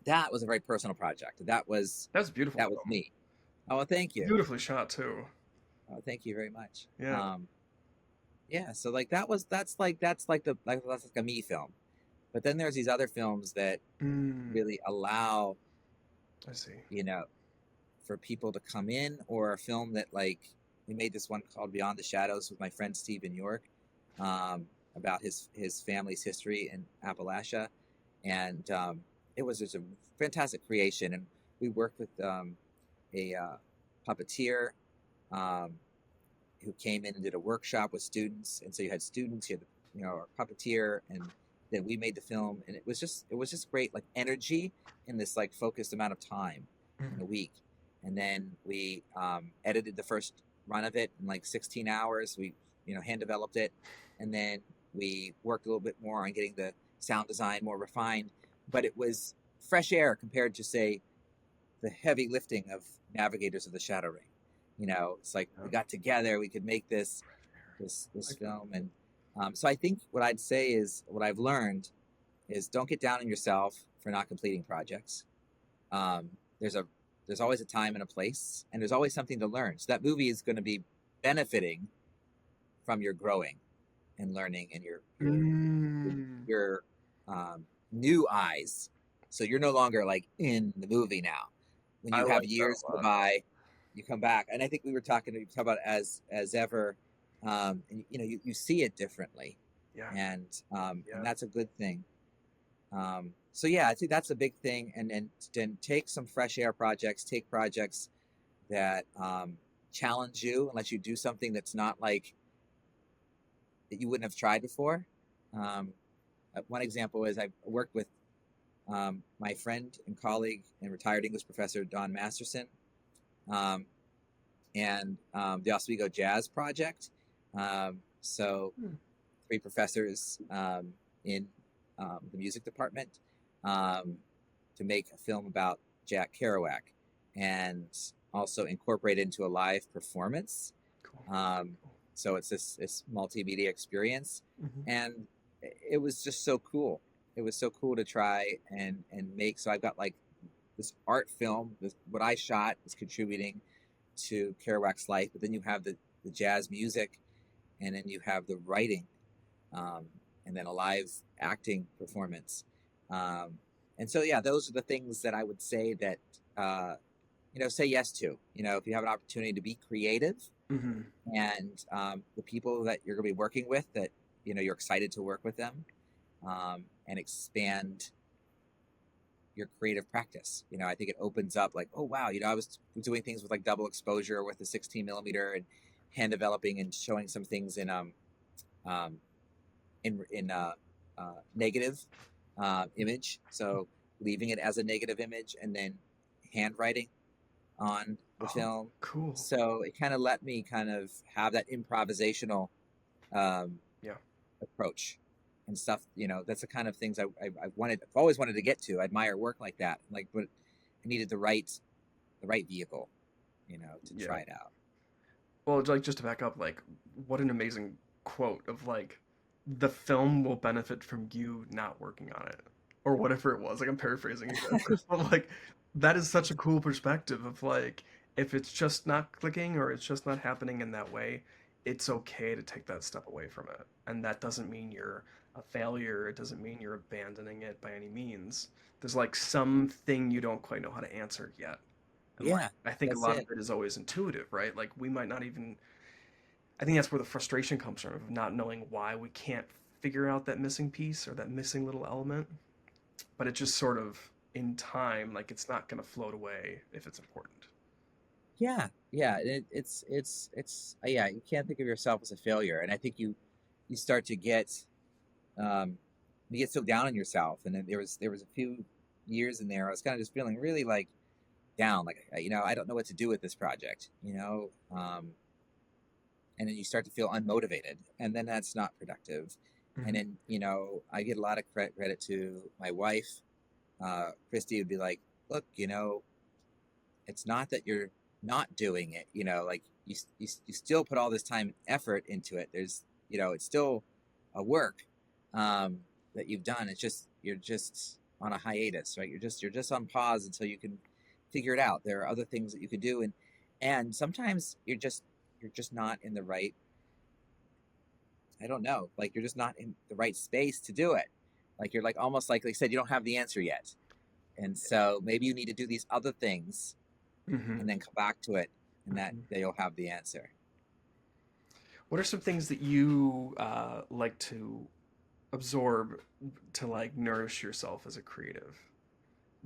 that was a very personal project. That's a beautiful That was film. me. Oh, well, thank you. Beautifully shot too. Oh, thank you very much. Yeah. Yeah. So like that's like a me film. But then there's these other films that really allow, I see. you know, for people to come in, or a film that, like, we made this one called Beyond the Shadows with my friend Stephen York, about his family's history in Appalachia, and it was just a fantastic creation. And we worked with a puppeteer um, who came in and did a workshop with students, and so you had students, you had a puppeteer, and then we made the film, and it was just great, like, energy in this, like, focused amount of time in a week. And then we edited the first run of it in like 16 hours. We hand developed it, and then we worked a little bit more on getting the sound design more refined. But it was fresh air compared to, say, the heavy lifting of Navigators of the Shadow Ring. It's like we got together, we could make this film. And so I think what I'd say is, what I've learned is, don't get down on yourself for not completing projects. Um, there's a there's always a time and a place, and there's always something to learn. So that movie is going to be benefiting from your growing and learning, and your new eyes. So you're no longer like in the movie now. When I you have like that years a go lot. by, you come back, and I think we talk about as ever, and you see it differently, Yeah. and that's a good thing. So yeah, I think that's a big thing, and then take some fresh air projects, take projects that challenge you and let you do something that's not like that you wouldn't have tried before. Um, One example is I worked with my friend and colleague and retired English professor Don Masterson, um, and the Oswego Jazz Project. So Hmm. 3 professors in the music department, um, to make a film about Jack Kerouac, and also incorporate it into a live performance. Cool. So it's this multimedia experience, Mhm. and it was just so cool. It was so cool to try and make. So I've got like this art film. What I shot is contributing to Kerouac's life, but then you have the jazz music, and then you have the writing, um, and then a live acting performance. Um, and so, yeah, those are the things that I would say that, say yes to. If you have an opportunity to be creative, Mhm. and the people that you're going to be working with, that, you're excited to work with them, and expand your creative practice. I think it opens up, like, oh, wow, I was doing things with like double exposure with the 16 millimeter, and hand developing and showing some things um, in negative image. So leaving it as a negative image, and then handwriting on the Oh, film. cool. So it kind of let me kind of have that improvisational um, Yeah. approach and stuff. That's the kind of things I've always wanted to get to. I admire work like that. Like, but I needed the right vehicle, to Yeah. try it out. Well, like just to back up, like what an amazing quote of like the film will benefit from you not working on it or whatever it was. Like I'm paraphrasing again, but like that is such a cool perspective of like if it's just not clicking or it's just not happening in that way, it's okay to take that step away from it. And that doesn't mean you're a failure. It doesn't mean you're abandoning it by any means. There's like something you don't quite know how to answer yet. And like Yeah, I think a that's lot of it. it is always intuitive, right? Like we might not even I think that's where the frustration comes from of not knowing why we can't figure out that missing piece or that missing little element. But it just sort of in time, like it's not gonna float away if it's important. Yeah, yeah. Yeah. You can't think of yourself as a failure, and I think you start to get um, you get so down on yourself. And then there was a few years in there I was kind of just feeling really like down, like I don't know what to do with this project, and then you start to feel unmotivated, and then that's not productive. And Mm-hmm. then I get a lot of credit to my wife. Christy would be like, look, it's not that you're not doing it, like you still put all this time and effort into it. There's it's still a work that you've done. It's just you're just on a hiatus, right? You're just on pause until you can figure it out. There are other things that you could do, and sometimes you're just not in the right, I don't know, like you're just not in the right space to do it. Like you're like almost like they said, you don't have the answer yet, and so maybe you need to do these other things Mm-hmm. and then come back to it, and that Mm-hmm. you'll have the answer. What are some things that you like to absorb to like nourish yourself as a creative?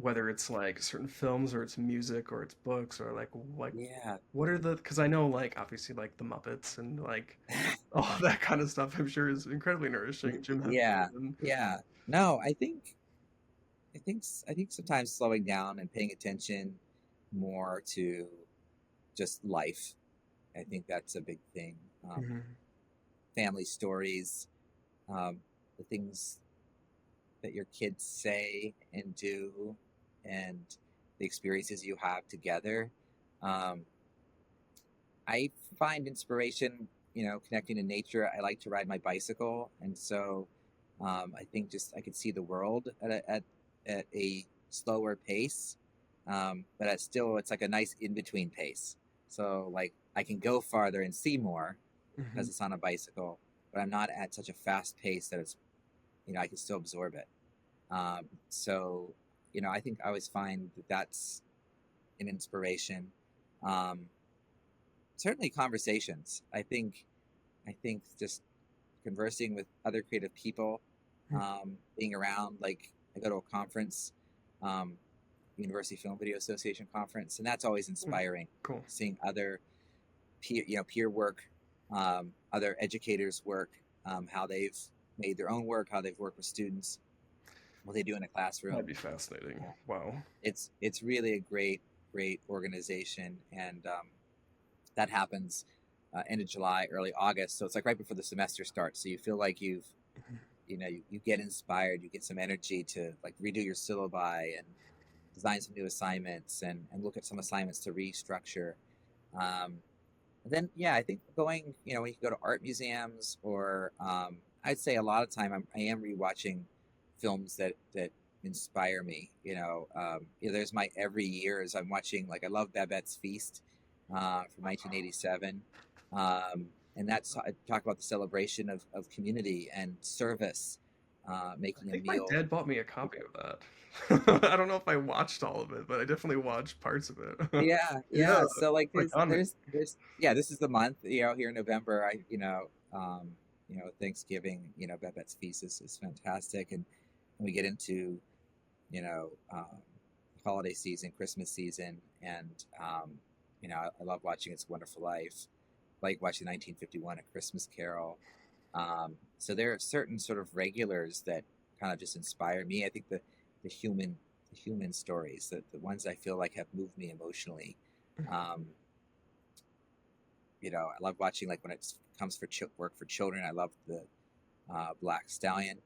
Whether it's like certain films or it's music or it's books or like Yeah. what are the because I know like obviously like the Muppets and like all that kind of stuff I'm sure is incredibly nourishing. Jim Yeah. Henson and Yeah. No, I think sometimes slowing down and paying attention more to just life. I think that's a big thing. Um, Mhm. Family stories, the things that your kids say and do, and the experiences you have together. Um, I find inspiration, connecting to nature. I like to ride my bicycle, and so I think just I could see the world at a slower pace, but it's like a nice in between pace. So like I can go farther and see more because Mhm. it's on a bicycle, but I'm not at such a fast pace that it's I can still absorb it. So I think I always find that that's an inspiration. Um, Certainly conversations. I think just conversing with other creative people, being around. Like I go to a conference, um, University Film Video Association conference, and that's always Mm. inspiring. Cool. Seeing other peer work, other educators work, how they've made their own work, how they've worked with students, what they do in a That'd classroom. be fascinating. Wow. It's really a great organization, and that happens end of July, early August. So it's like right before the semester starts. So you feel like Mhm. you get inspired, you get some energy to like redo your syllabi and design some new assignments and look at some assignments to restructure. And then, yeah, I think going, when you go to art museums or I'd say a lot of time I am rewatching films that inspire me. There's my every years I'm watching, like I love Babette's Feast from 1987. And that's I talk about the celebration of community and service, I making a think my meal. dad bought me a copy of that. I don't know if I watched all of it, but I definitely watched parts of it. Yeah, Yeah, yeah. So like it's iconic. yeah, this is the month, here in November. Thanksgiving, Babette's Feast is fantastic. And we get into, you know, um, holiday season, Christmas season, and I love watching It's a Wonderful Life, like watching 1951, A Christmas Carol. So there are certain sort of regulars that kind of just inspire me. I think the human the human stories, the ones I feel like have moved me emotionally. Um, I love watching, like when it comes for work for children. I love the Black Stallion,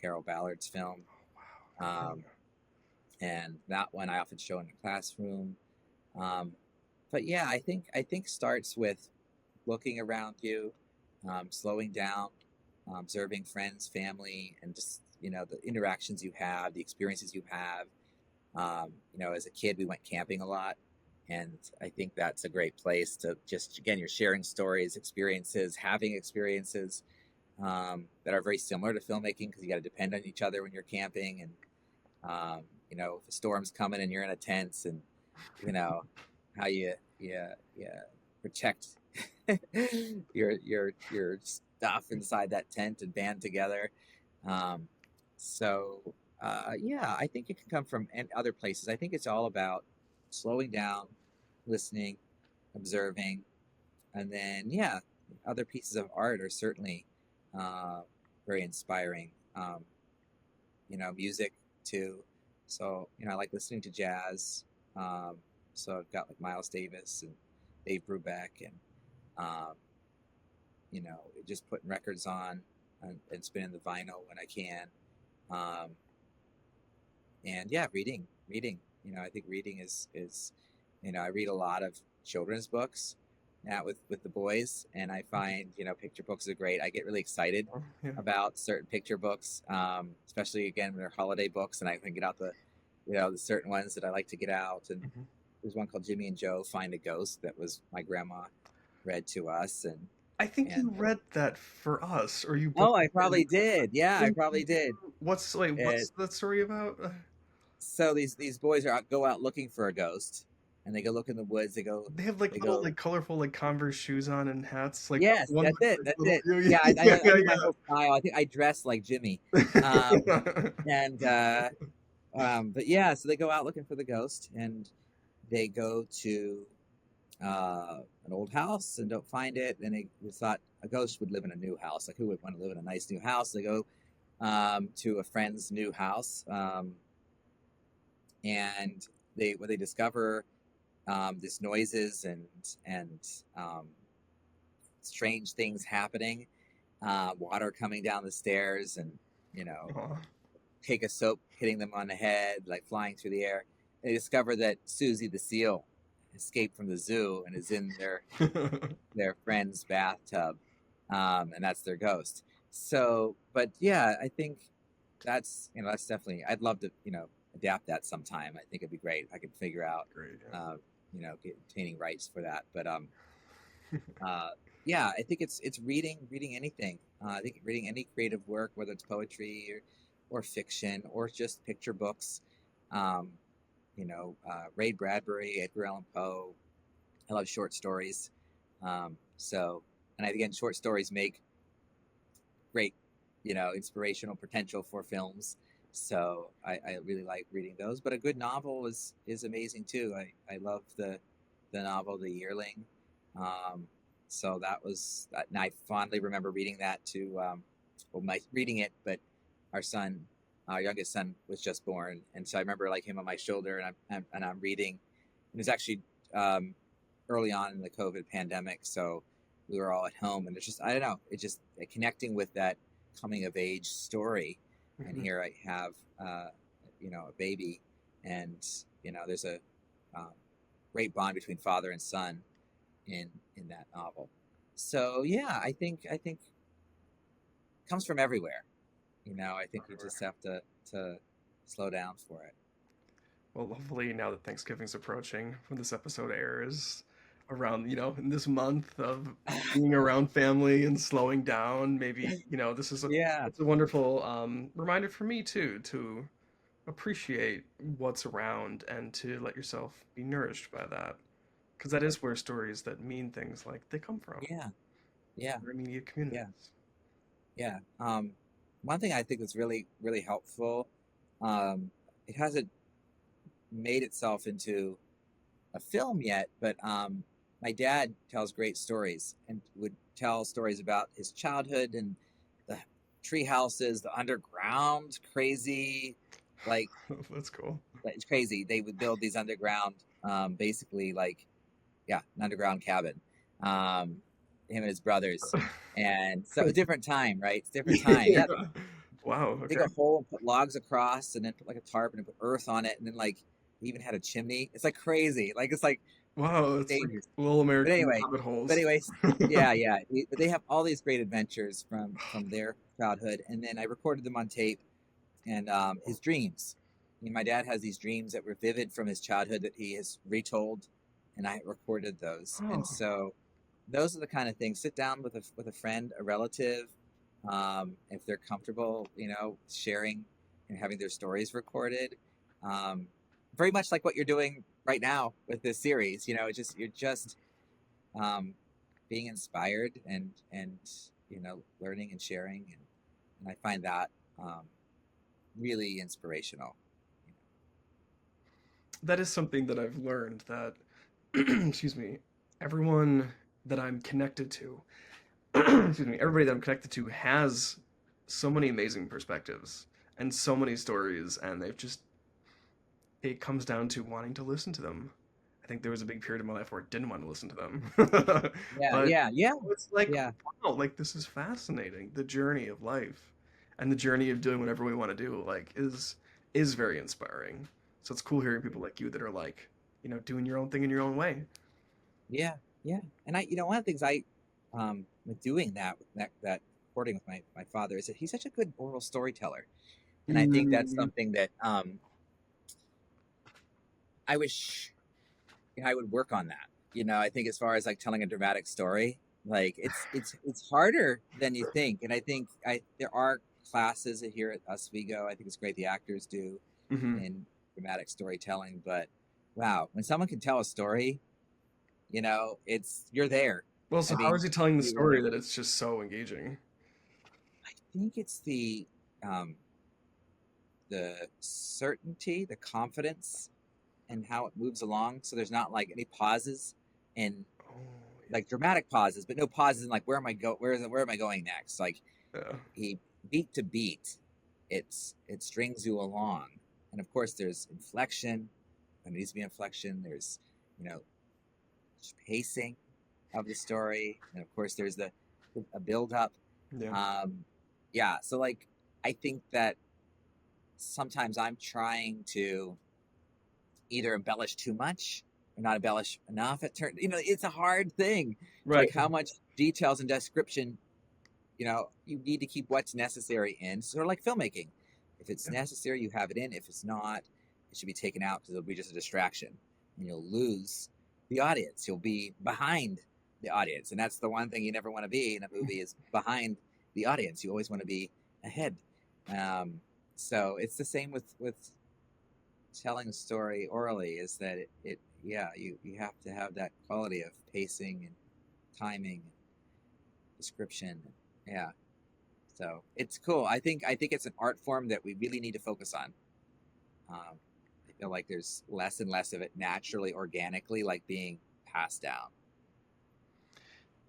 Carol Ballard's film, Wow. um, and that one I often show in the classroom. Um, but yeah, I think starts with looking around you, slowing down, observing friends, family, and just the interactions you have, the experiences you have. As a kid, we went camping a lot, And I think that's a great place to just, again, you're sharing stories, experiences, having experiences that are very similar to filmmaking, because you got to depend on each other when you're camping. And, if a storm's coming and you're in a tent, and, how you protect your stuff inside that tent and band together. Um, yeah, I think it can come from other places. I think it's all about slowing down, listening, observing, and then yeah, other pieces of art are certainly uh, very inspiring. Music too. So I like listening to jazz. Um, so I've got like Miles Davis and Dave Brubeck, and um, just putting records on and spinning the vinyl when I can. Um, and yeah, reading. I think reading is I read a lot of children's books now with the boys, and I find picture books are great. I get really excited Oh, yeah. about certain picture books, especially again when they're holiday books, and I can get out the certain ones that I like to get out. And Mhm. there's one called Jimmy and Joe Find a Ghost that was my grandma read to us, and I think and you read that for us, or you booked oh, I it. probably did. Yeah, I Wait, probably did. what's that story about? So these boys go out looking for a ghost, and they go look in the woods. They have like They little go. like colorful like Converse shoes on and hats, like Yes, one that's with it. like That's little it. yeah Yeah, yeah I yeah do my whole style. I think I dress like Jimmy. Um, yeah. and but yeah, so they go out looking for the ghost, and they go to an old house and don't find it. And they thought a ghost would live in a new house. Like, who would want to live in a nice new house? They go to a friend's new house. And they discover this noises and um, strange things happening, water coming down the stairs, and Aw. take a soap hitting them on the head, like flying through the air. They discover that Susie the seal escaped from the zoo and is in their friend's bathtub, and that's their ghost. So, but yeah, I think that's definitely. I'd love to adapt that sometime. I think it'd be great if I could figure out Great, get obtaining rights for that. But uh, yeah, I think it's reading anything. I think reading any creative work, whether it's poetry or fiction or just picture books. Um, Ray Bradbury, Edgar Allan Poe. I love short stories. And again, short stories make great, inspirational potential for films. So I really like reading those. But a good novel is amazing too. I love the novel The Yearling. Um, so and I fondly remember reading that to reading it, but our youngest son was just born, and so I remember like him on my shoulder, and I'm reading. It was actually early on in the COVID pandemic, so we were all at home, and it's just I don't know, it just connecting with that coming of age story, and Mhm. here I have a baby, and there's a um, great bond between father and son in that novel. So yeah, I think it comes from everywhere. I think we just have to slow down for it. Well, hopefully now that Thanksgiving's approaching, when this episode airs, around in this month of being around family and slowing down, maybe this is a Yeah, it's a wonderful reminder for me too to appreciate what's around and to let yourself be nourished by that, because that is where stories that mean things like they come from, yeah, yeah, our immediate yeah, communities. yeah. One thing I think that's really really helpful. It hasn't made itself into a film yet, but my dad tells great stories and would tell stories about his childhood and the tree houses, the underground, crazy, like That's cool. it's crazy. They would build these underground, basically like yeah, an underground cabin. Um, him and his brothers, and so a different time, right? It's a different time. Yeah. Yeah, Wow. dig Okay. a hole and put logs across, and then put like a tarp and put earth on it, and then like he even had a chimney. It's like crazy. Like it's like Wow. It's like dangerous. little But American anyway, rabbit but holes. anyways, yeah, yeah. But they have all these great adventures from their childhood, and then I recorded them on tape and his dreams. My dad has these dreams that were vivid from his childhood that he has retold and I recorded those. And Oh, so those are the kind of things. Sit down with a friend, a relative, if they're comfortable, sharing and having their stories recorded. Um, Very much like what you're doing right now with this series. You're just um, being inspired and learning and sharing, and I find that um, really inspirational. that is something that I've learned that, excuse me, everyone that I'm connected to, excuse me, everybody that I'm connected to has so many amazing perspectives and so many stories, and it comes down to wanting to listen to them. I think there was a big period of my life where I didn't want to listen to them. Yeah, But yeah, yeah, it's like, yeah, wow, like this is fascinating. The journey of life and the journey of doing whatever we want to do, like, is very inspiring. So it's cool hearing people like you that are like, doing your own thing in your own way. yeah, yeah. And one of the things I, with doing that recording with my father is that he's such a good oral storyteller, and I think that's Mm, something that I wish I would work on that. I think as far as like telling a dramatic story, like it's harder than you think. And I think I there are classes here at Oswego. I think it's great the actors do hmm. in dramatic storytelling. But wow, when someone can tell a story, it's you're there. Well, I so how mean, is he telling the you story really. that it's just so engaging? I think it's um, the certainty, the confidence, and how it moves along. So there's not like any pauses and Oh, like dramatic pauses, but no pauses in like where am I going next? Like yeah. he beat to beat, it strings you along, and of course there's inflection. There needs to be inflection. There's you know pacing of the story, and of course there's the a build up. Yeah. Yeah, so like I think that sometimes I'm trying to either embellish too much or not embellish enough. It's a hard thing. It's Right. like how much details and description you need to keep what's necessary in. Sort of like filmmaking. If it's Yeah. necessary, you have it in. If it's not, it should be taken out because it'll be just a distraction, and you'll lose the audience. You'll be behind the audience, and that's the one thing you never want to be in a movie is behind the audience. You always want to be ahead. Um, so it's the same with telling a story orally. Is that yeah, you have to have that quality of pacing and timing, and description. Yeah, so it's cool. I think it's an art form that we really need to focus on. I feel like there's less and less of it naturally, organically, like being passed down.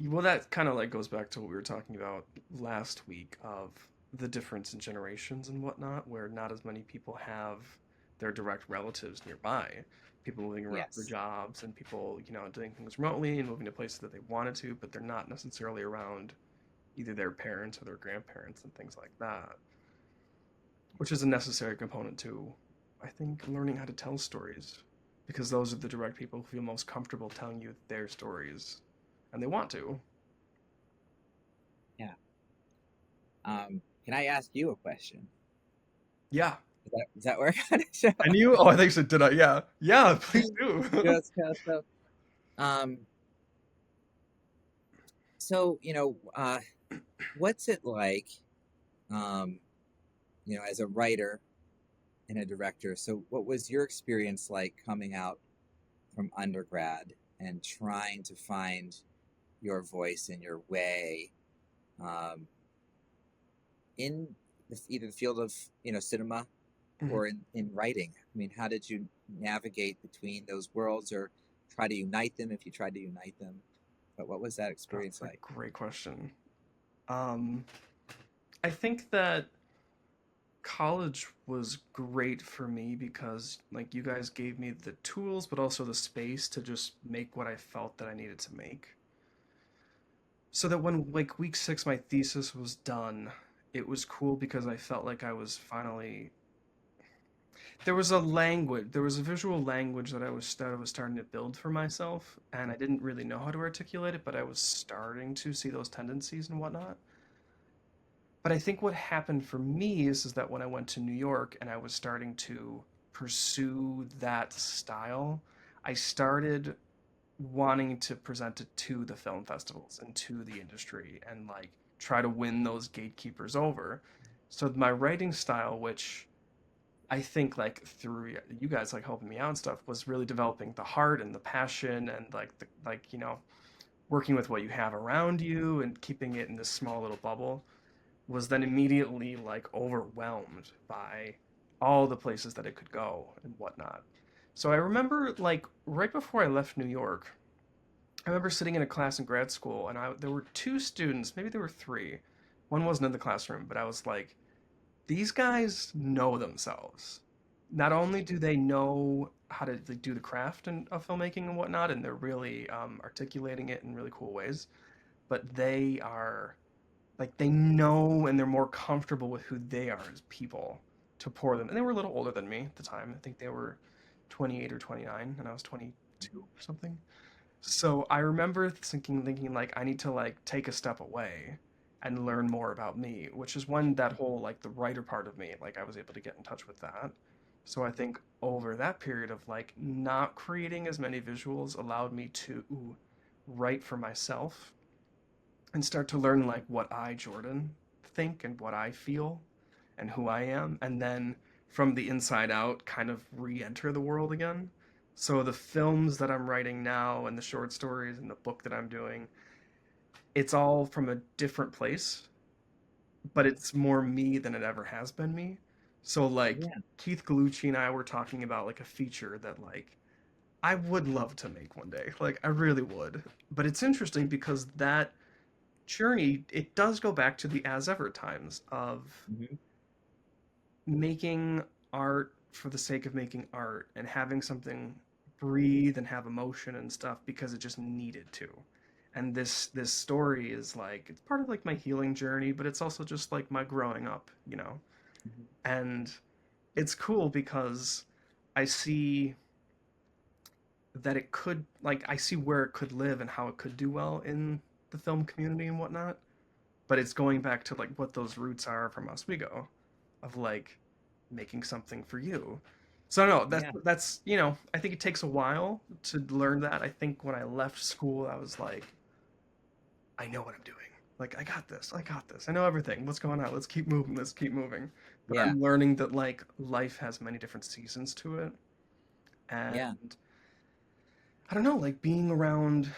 Well, that kind of like goes back to what we were talking about last week of the difference in generations and whatnot, where not as many people have their direct relatives nearby. People moving around for Yes. jobs and people, doing things remotely and moving to places that they wanted to, but they're not necessarily around either their parents or their grandparents and things like that, which is a necessary component to, I think, learning how to tell stories because those are the direct people who feel most comfortable telling you their stories and they want to. Yeah. Can I ask you a question? Yeah. Does that work on the show? And you? Oh, I think so. Did I? Yeah. Yeah, please do. Just so. Um. So what's it like? Um. As a writer and a director. So, what was your experience like coming out from undergrad and trying to find your voice and your way um, in either the field of cinema Mhm. or in writing? I mean, how did you navigate between those worlds, or try to unite them if you tried to unite them? But what was that That's experience a like? great question. Um, I think that college was great for me because, like, you guys gave me the tools, but also the space to just make what I felt that I needed to make. So that when, like, week six, my thesis was done, it was cool because I felt like I was finally there was a visual language that I was starting to build for myself, and I didn't really know how to articulate it, but I was starting to see those tendencies and whatnot. But I think what happened for me is that when I went to New York and I was starting to pursue that style, I started wanting to present it to the film festivals and to the industry and like try to win those gatekeepers over. So my writing style, which I think like through you guys like helping me out and stuff, was really developing the heart and the passion and like the like working with what you have around you and keeping it in this small little bubble, was then immediately like overwhelmed by all the places that it could go and whatnot. So I remember like right before I left New York, I remember sitting in a class in grad school, and there were two students, maybe there were three. One wasn't in the classroom, but I was like, these guys know themselves. Not only do they know how to like, do the craft of filmmaking and whatnot, and they're really articulating it in really cool ways, but they are like they know and they're more comfortable with who they are as people to pour them. And they were a little older than me at the time. I think they were 28 or 29, and I was 22 or something. So I remember thinking like I need to like take a step away and learn more about me, which is when that whole like the writer part of me, like I was able to get in touch with that. So I think over that period of like not creating as many visuals allowed me to write for myself and start to learn like what I, Jordan, think and what I feel and who I am, and then from the inside out kind of re-enter the world again. So the films that I'm writing now and the short stories and the book that I'm doing, it's all from a different place, but it's more me than it ever has been me. So like Yeah. Keith Gallucci and I were talking about like a feature that like I would love to make one day. Like I really would. But it's interesting because that journey, it does go back to the as ever times of Hmm. making art for the sake of making art and having something breathe and have emotion and stuff because it just needed to. And this story is like it's part of like my healing journey, but it's also just like my growing up. Hmm. And it's cool because I see that it could like I see where it could live and how it could do well in the film community and whatnot. But it's going back to like what those roots are from Oswego of like making something for you. So no, Yeah. that's I think it takes a while to learn that. I think when I left school, I was like, I know what I'm doing. Like I got this. I got this. I know everything. What's going on? Let's keep moving. Let's keep moving. But Yeah. I'm learning that like life has many different seasons to it, Yeah. and I don't know, like being around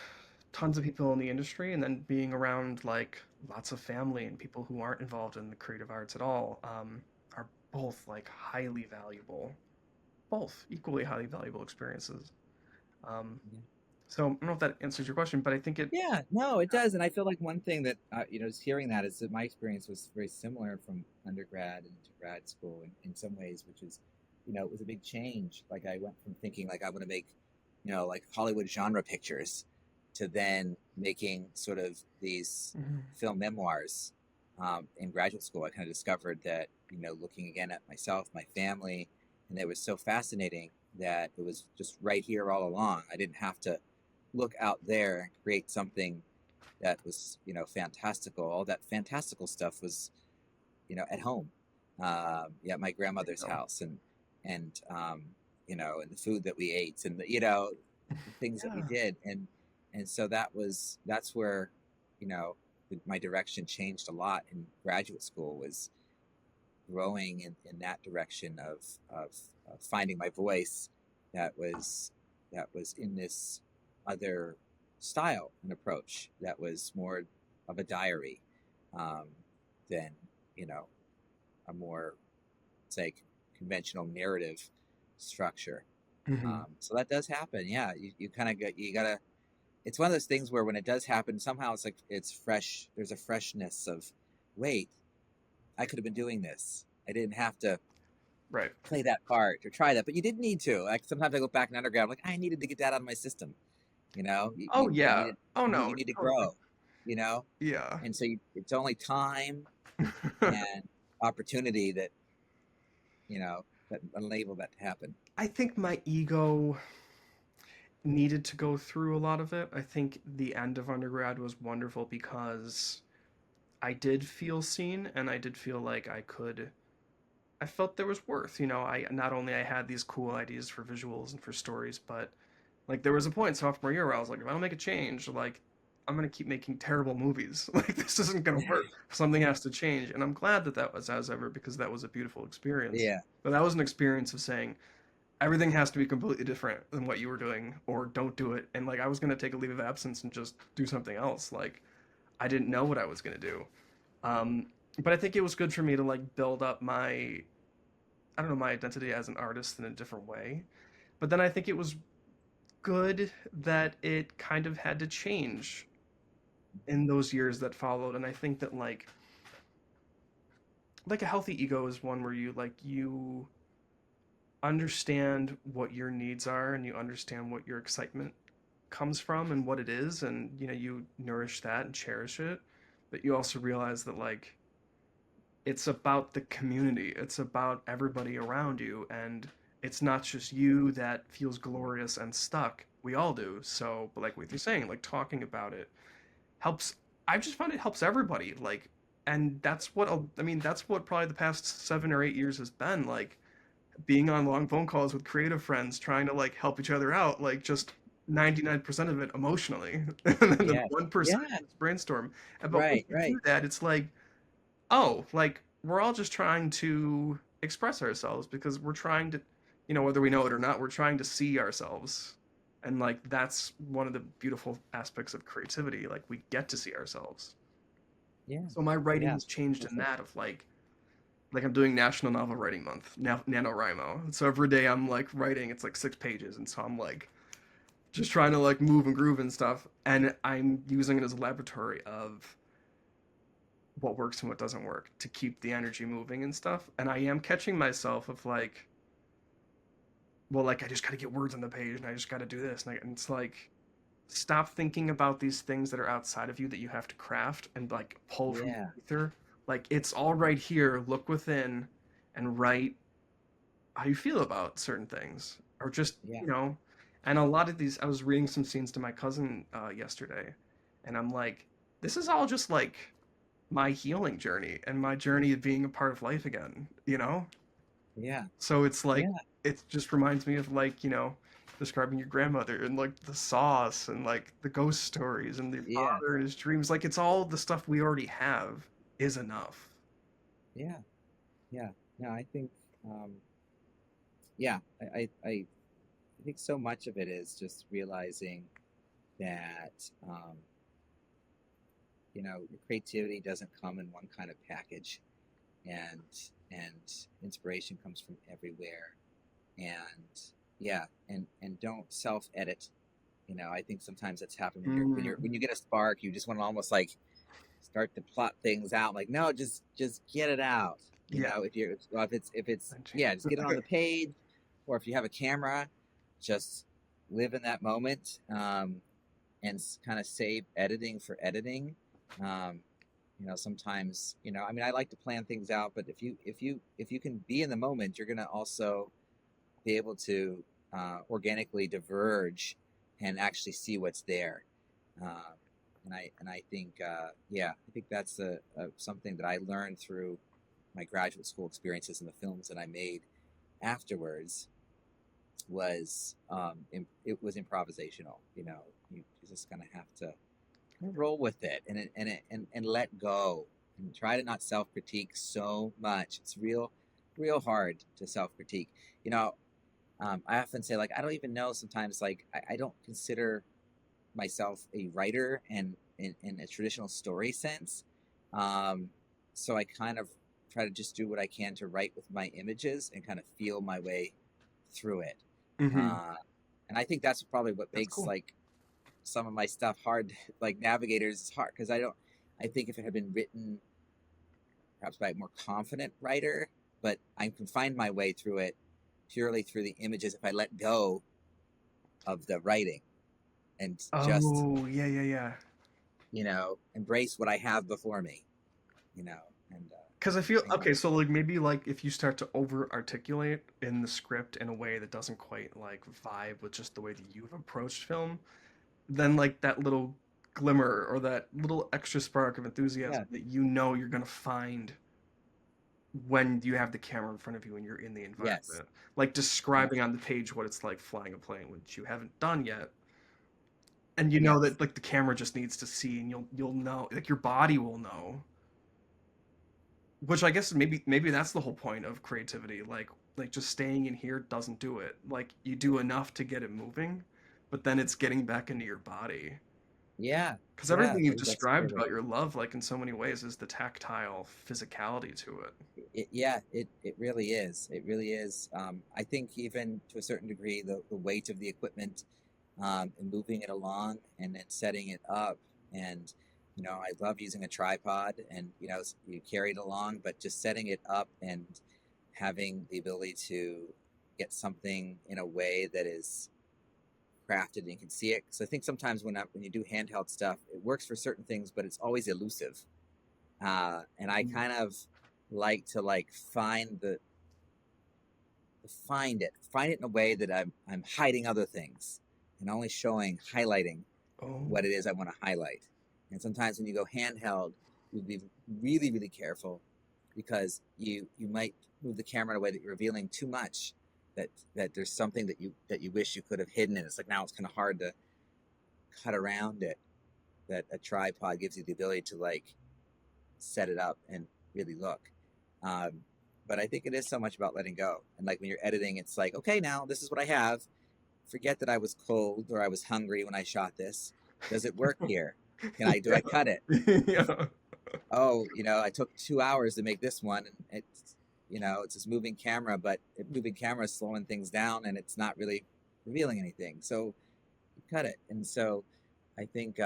tons of people in the industry and then being around like lots of family and people who aren't involved in the creative arts at all are both like highly valuable, both equally highly valuable experiences. Um, Yeah. so I don't know if that answers your question, but I think it. Yeah, no, it does, and I feel like one thing that is hearing that is that my experience was very similar from undergrad into grad school in some ways, which is, it was a big change. Like I went from thinking like I want to make, like Hollywood genre pictures, to then making sort of these Mhm. film memoirs. In graduate school, I kind of discovered that looking again at myself, my family, and it was so fascinating that it was just right here all along. I didn't have to look out there and create something that was fantastical. All that fantastical stuff was at home, yeah, at my There you grandmother's go. house, and and the food that we ate, and the things that we Yeah. did, and so that's where my direction changed a lot in graduate school, was growing in that direction of finding my voice, that was in this other style and approach that was more of a diary, um, than you know a more, say, conventional narrative structure. Hmm. So that does happen. Yeah, you kind of gotta. It's one of those things where when it does happen, somehow it's like it's fresh. There's a freshness of, wait, I could have been doing this. I didn't have to Right. play that part or try that, but you didn't need to. Like sometimes I look back in undergrad, I'm like, I needed to get that out of my system. Oh You yeah. needed, Oh you no. need to Totally. grow. You know, Yeah. and so it's only time and opportunity that enable that to happen. I think my ego needed to go through a lot of it. I think the end of undergrad was wonderful because I did feel seen and I did feel like I felt there was worth. I not only I had these cool ideas for visuals and for stories, but Like there was a point sophomore year where I was like, if I don't make a change, like I'm gonna keep making terrible movies. Like this isn't gonna work. Something has to change, and I'm glad that that was as ever because that was a beautiful experience. Yeah, But that was an experience of saying everything has to be completely different than what you were doing, or don't do it. And like I was gonna take a leave of absence and just do something else. Like I didn't know what I was gonna do. Um, but I think it was good for me to like build up my I don't know my identity as an artist in a different way. But then I think it was good that it kind of had to change in those years that followed. And I think that like a healthy ego is one where you understand what your needs are and you understand what your excitement comes from and what it is, and you nourish that and cherish it. But you also realize that like it's about the community, it's about everybody around you, and it's not just you that feels glorious and stuck. We all do. So but like what you're saying, like talking about it helps. I've just found it helps everybody, like, and that's what I mean, that's what probably the past 7 or 8 years has been like, being on long phone calls with creative friends trying to like help each other out, like just 99% of it emotionally and then the yes, 1% yeah, is brainstorm. But once right, you do right, that, it's like, oh, like we're all just trying to express ourselves because we're trying to, whether we know it or not, we're trying to see ourselves. And like that's one of the beautiful aspects of creativity. Like we get to see ourselves. yeah, So my writing yeah, has changed in perfect. that of like I'm doing National Novel Writing Month, NaNoWriMo. So every day I'm like writing, it's like 6 pages. And so I'm like just trying to like move and groove and stuff. And I'm using it as a laboratory of what works and what doesn't work to keep the energy moving and stuff. And I am catching myself of like, well, like I just got to get words on the page and I just got to do this. And it's like, stop thinking about these things that are outside of you that you have to craft and like pull from Yeah, the ether. Like it's all right here. Look within and write how you feel about certain things, or just yeah, and a lot of these, I was reading some scenes to my cousin yesterday, and I'm like, this is all just like my healing journey and my journey of being a part of life again. yeah, So it's like yeah, it just reminds me of like describing your grandmother and like the sauce and like the ghost stories and the yeah, father and his dreams. Like it's all the stuff we already have is enough. yeah, yeah. No, I think, um, yeah, I think so much of it is just realizing that, your creativity doesn't come in one kind of package, and inspiration comes from everywhere, and yeah, and don't self edit. I think sometimes that's happened when Mm, when you get a spark, you just want to almost like start to plot things out. Like, no, just get it out. yeah. If you're well, if it's yeah, just get it on the page, or if you have a camera, just live in that moment, and kind of save editing for editing. Um, sometimes, I mean, I like to plan things out, but if you can be in the moment, you're gonna also be able to organically diverge and actually see what's there. Uh, and I think yeah, I think that's something that I learned through my graduate school experiences and the films that I made afterwards was it was improvisational. You just kind of have to roll with it and let go and try to not self critique so much. It's real hard to self critique. You know, I often say like I don't even know sometimes like I don't consider myself a writer and in a traditional story sense. Um, so I kind of try to just do what I can to write with my images and kind of feel my way through it. Hmm. Uh, and I think that's probably what That's makes cool. like some of my stuff hard, like Navigators is hard because I don't. I think if it had been written perhaps by a more confident writer, but I can find my way through it purely through the images if I let go of the writing and just Oh, yeah, yeah, yeah. embrace what I have before me. You know, and Because I feel I think okay, so like maybe like if you start to over articulate in the script in a way that doesn't quite like vibe with just the way that you've approached film, then like that little glimmer or that little extra spark of yeah, enthusiasm that you're gonna find when you have the camera in front of you and you're in the Yes. environment. Like Yes. describing on the page what it's like flying a plane, which you haven't done yet. And you know Yes. that like the camera just needs to see and you'll know, like your body will know. Which I guess maybe that's the whole point of creativity. Like just staying in here doesn't do it. Like you do enough to get it moving, but then it's getting back into your body. Yeah. Because Yeah. everything you've That's described perfect. about your love, like in so many ways, is the tactile physicality to it. Yeah, it really is. It really is. I think even to a certain degree, the weight of the equipment and moving it along and then setting it up. And, I love using a tripod and, you carry it along, but just setting it up and having the ability to get something in a way that is crafted and you can see it. So I think sometimes when you do handheld stuff, it works for certain things, but it's always elusive. And I kind of like to find it in a way that I'm hiding other things and only highlighting Oh, what it is I want to highlight. And sometimes when you go handheld, you be really, really careful because you might move the camera in a way that you're revealing too much, that there's something that you wish you could have hidden, and it's like now it's kind of hard to cut around it. That a tripod gives you the ability to set it up and really look. Um, but I think it is so much about letting go. And like when you're editing, it's like, okay, now this is what I have. Forget that I was cold or I was hungry when I shot this. Does it work here? Do I cut it? yeah. Oh, I took 2 hours to make this one, and it's this moving camera, but moving camera is slowing things down, and it's not really revealing anything. So you cut it, and so I think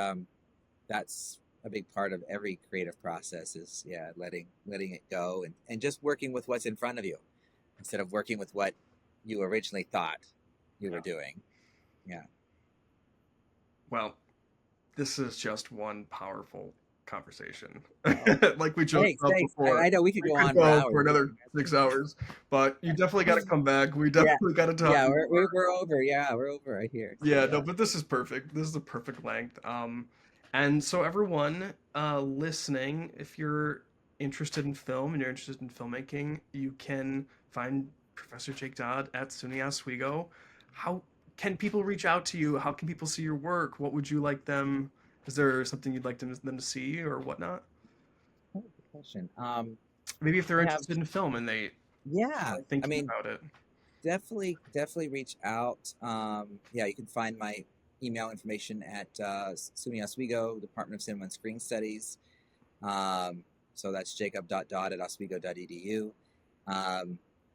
that's a big part of every creative process is letting it go and just working with what's in front of you instead of working with what you originally thought you were doing. Yeah. Well, this is just one powerful conversation. Oh, Like we joked thanks, about thanks. before, I know we could we go could on for go hours. for another 6 hours, but you definitely got to come back. We Yeah, definitely got to talk yeah, we're, more. we're we're over. Yeah, we're over right here. So Yeah, no, yeah. but this is perfect. This is the perfect length. And so everyone listening, if you're interested in film and you're interested in filmmaking, you can find Professor Jake Dodd at SUNY Oswego. How can people reach out to you? How can people see your work? What would you like them? Is there something you'd like them to see or whatnot? Oh, good question. Maybe if they're I have, interested in film and they yeah. are I thinking mean, about it. definitely reach out. Yeah, you can find my email information at SUNY Oswego, Department of Cinema and Screen Studies. So that's jacob.dodd@oswego.edu.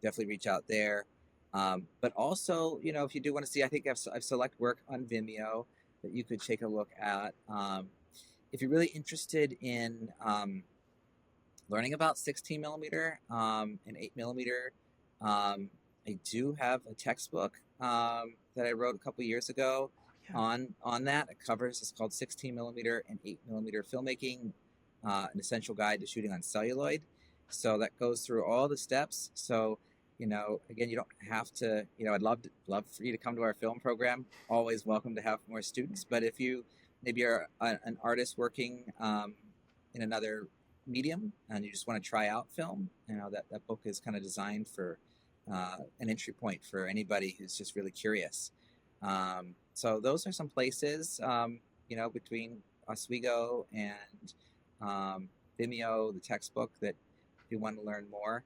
Definitely reach out there. But also, if you do want to see, I think I've select work on Vimeo that you could take a look at. If you're really interested in learning about 16 millimeter and 8 millimeter, I do have a textbook that I wrote a couple years ago Yeah. on that. It covers, it's called 16 millimeter and 8 millimeter filmmaking, an essential guide to shooting on celluloid. So that goes through all the steps. So, again, you don't have to, I'd love for you to come to our film program. Always welcome to have more students. But if you maybe are an artist working in another medium and you just want to try out film, that book is kind of designed for an entry point for anybody who's just really curious. So those are some places, between Oswego and Vimeo, the textbook, that if you want to learn more,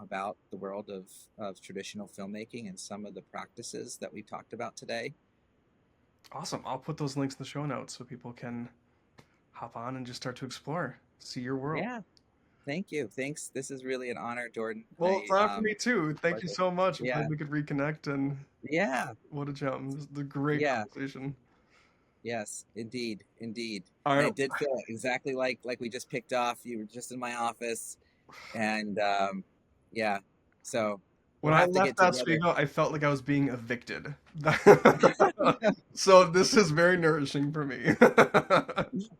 about the world of traditional filmmaking and some of the practices that we talked about today. Awesome. I'll put those links in the show notes so people can hop on and just start to explore, see your world. Yeah, thank you. Thanks. This is really an honor, Jordan. Well, it's not for me too. Thank you Pleasure. so much. I'm Yeah, glad we could reconnect and yeah, what a jump. This is a great yeah. conversation. Yes, indeed, indeed. All And right. it did feel exactly like we just picked off. You were just in my office, and yeah. So When we'll I have to get left together. Oswego, I felt like I was being evicted. So this is very nourishing for me.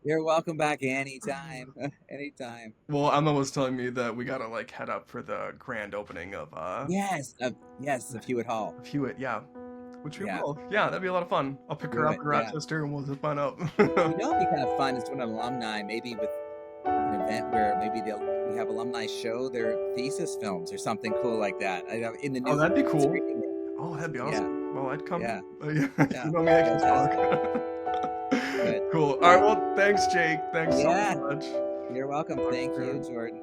You're welcome back anytime, anytime. Well, Emma was telling me that we gotta like head up for the grand opening of Yes, yes, of Hewitt Hall. Hewitt, yeah. Which we Yeah, will. Yeah, that'd be a lot of fun. I'll pick her up Hewitt. in Yeah. Rochester and we'll zip on up. It'd be kind of fun is when an alumni maybe with an event where maybe they'll we have alumni show their thesis films or something cool like that. In the Oh, new that'd be cool. screening room. Oh, that'd be Yeah, awesome. Well, I'd come. yeah, Yeah, yeah. you know me, I can Fantastic. talk. Good. Cool. All right. Well, thanks, Jake. Thanks so Yeah, much. you're welcome. Talk Thank you, soon. Jordan.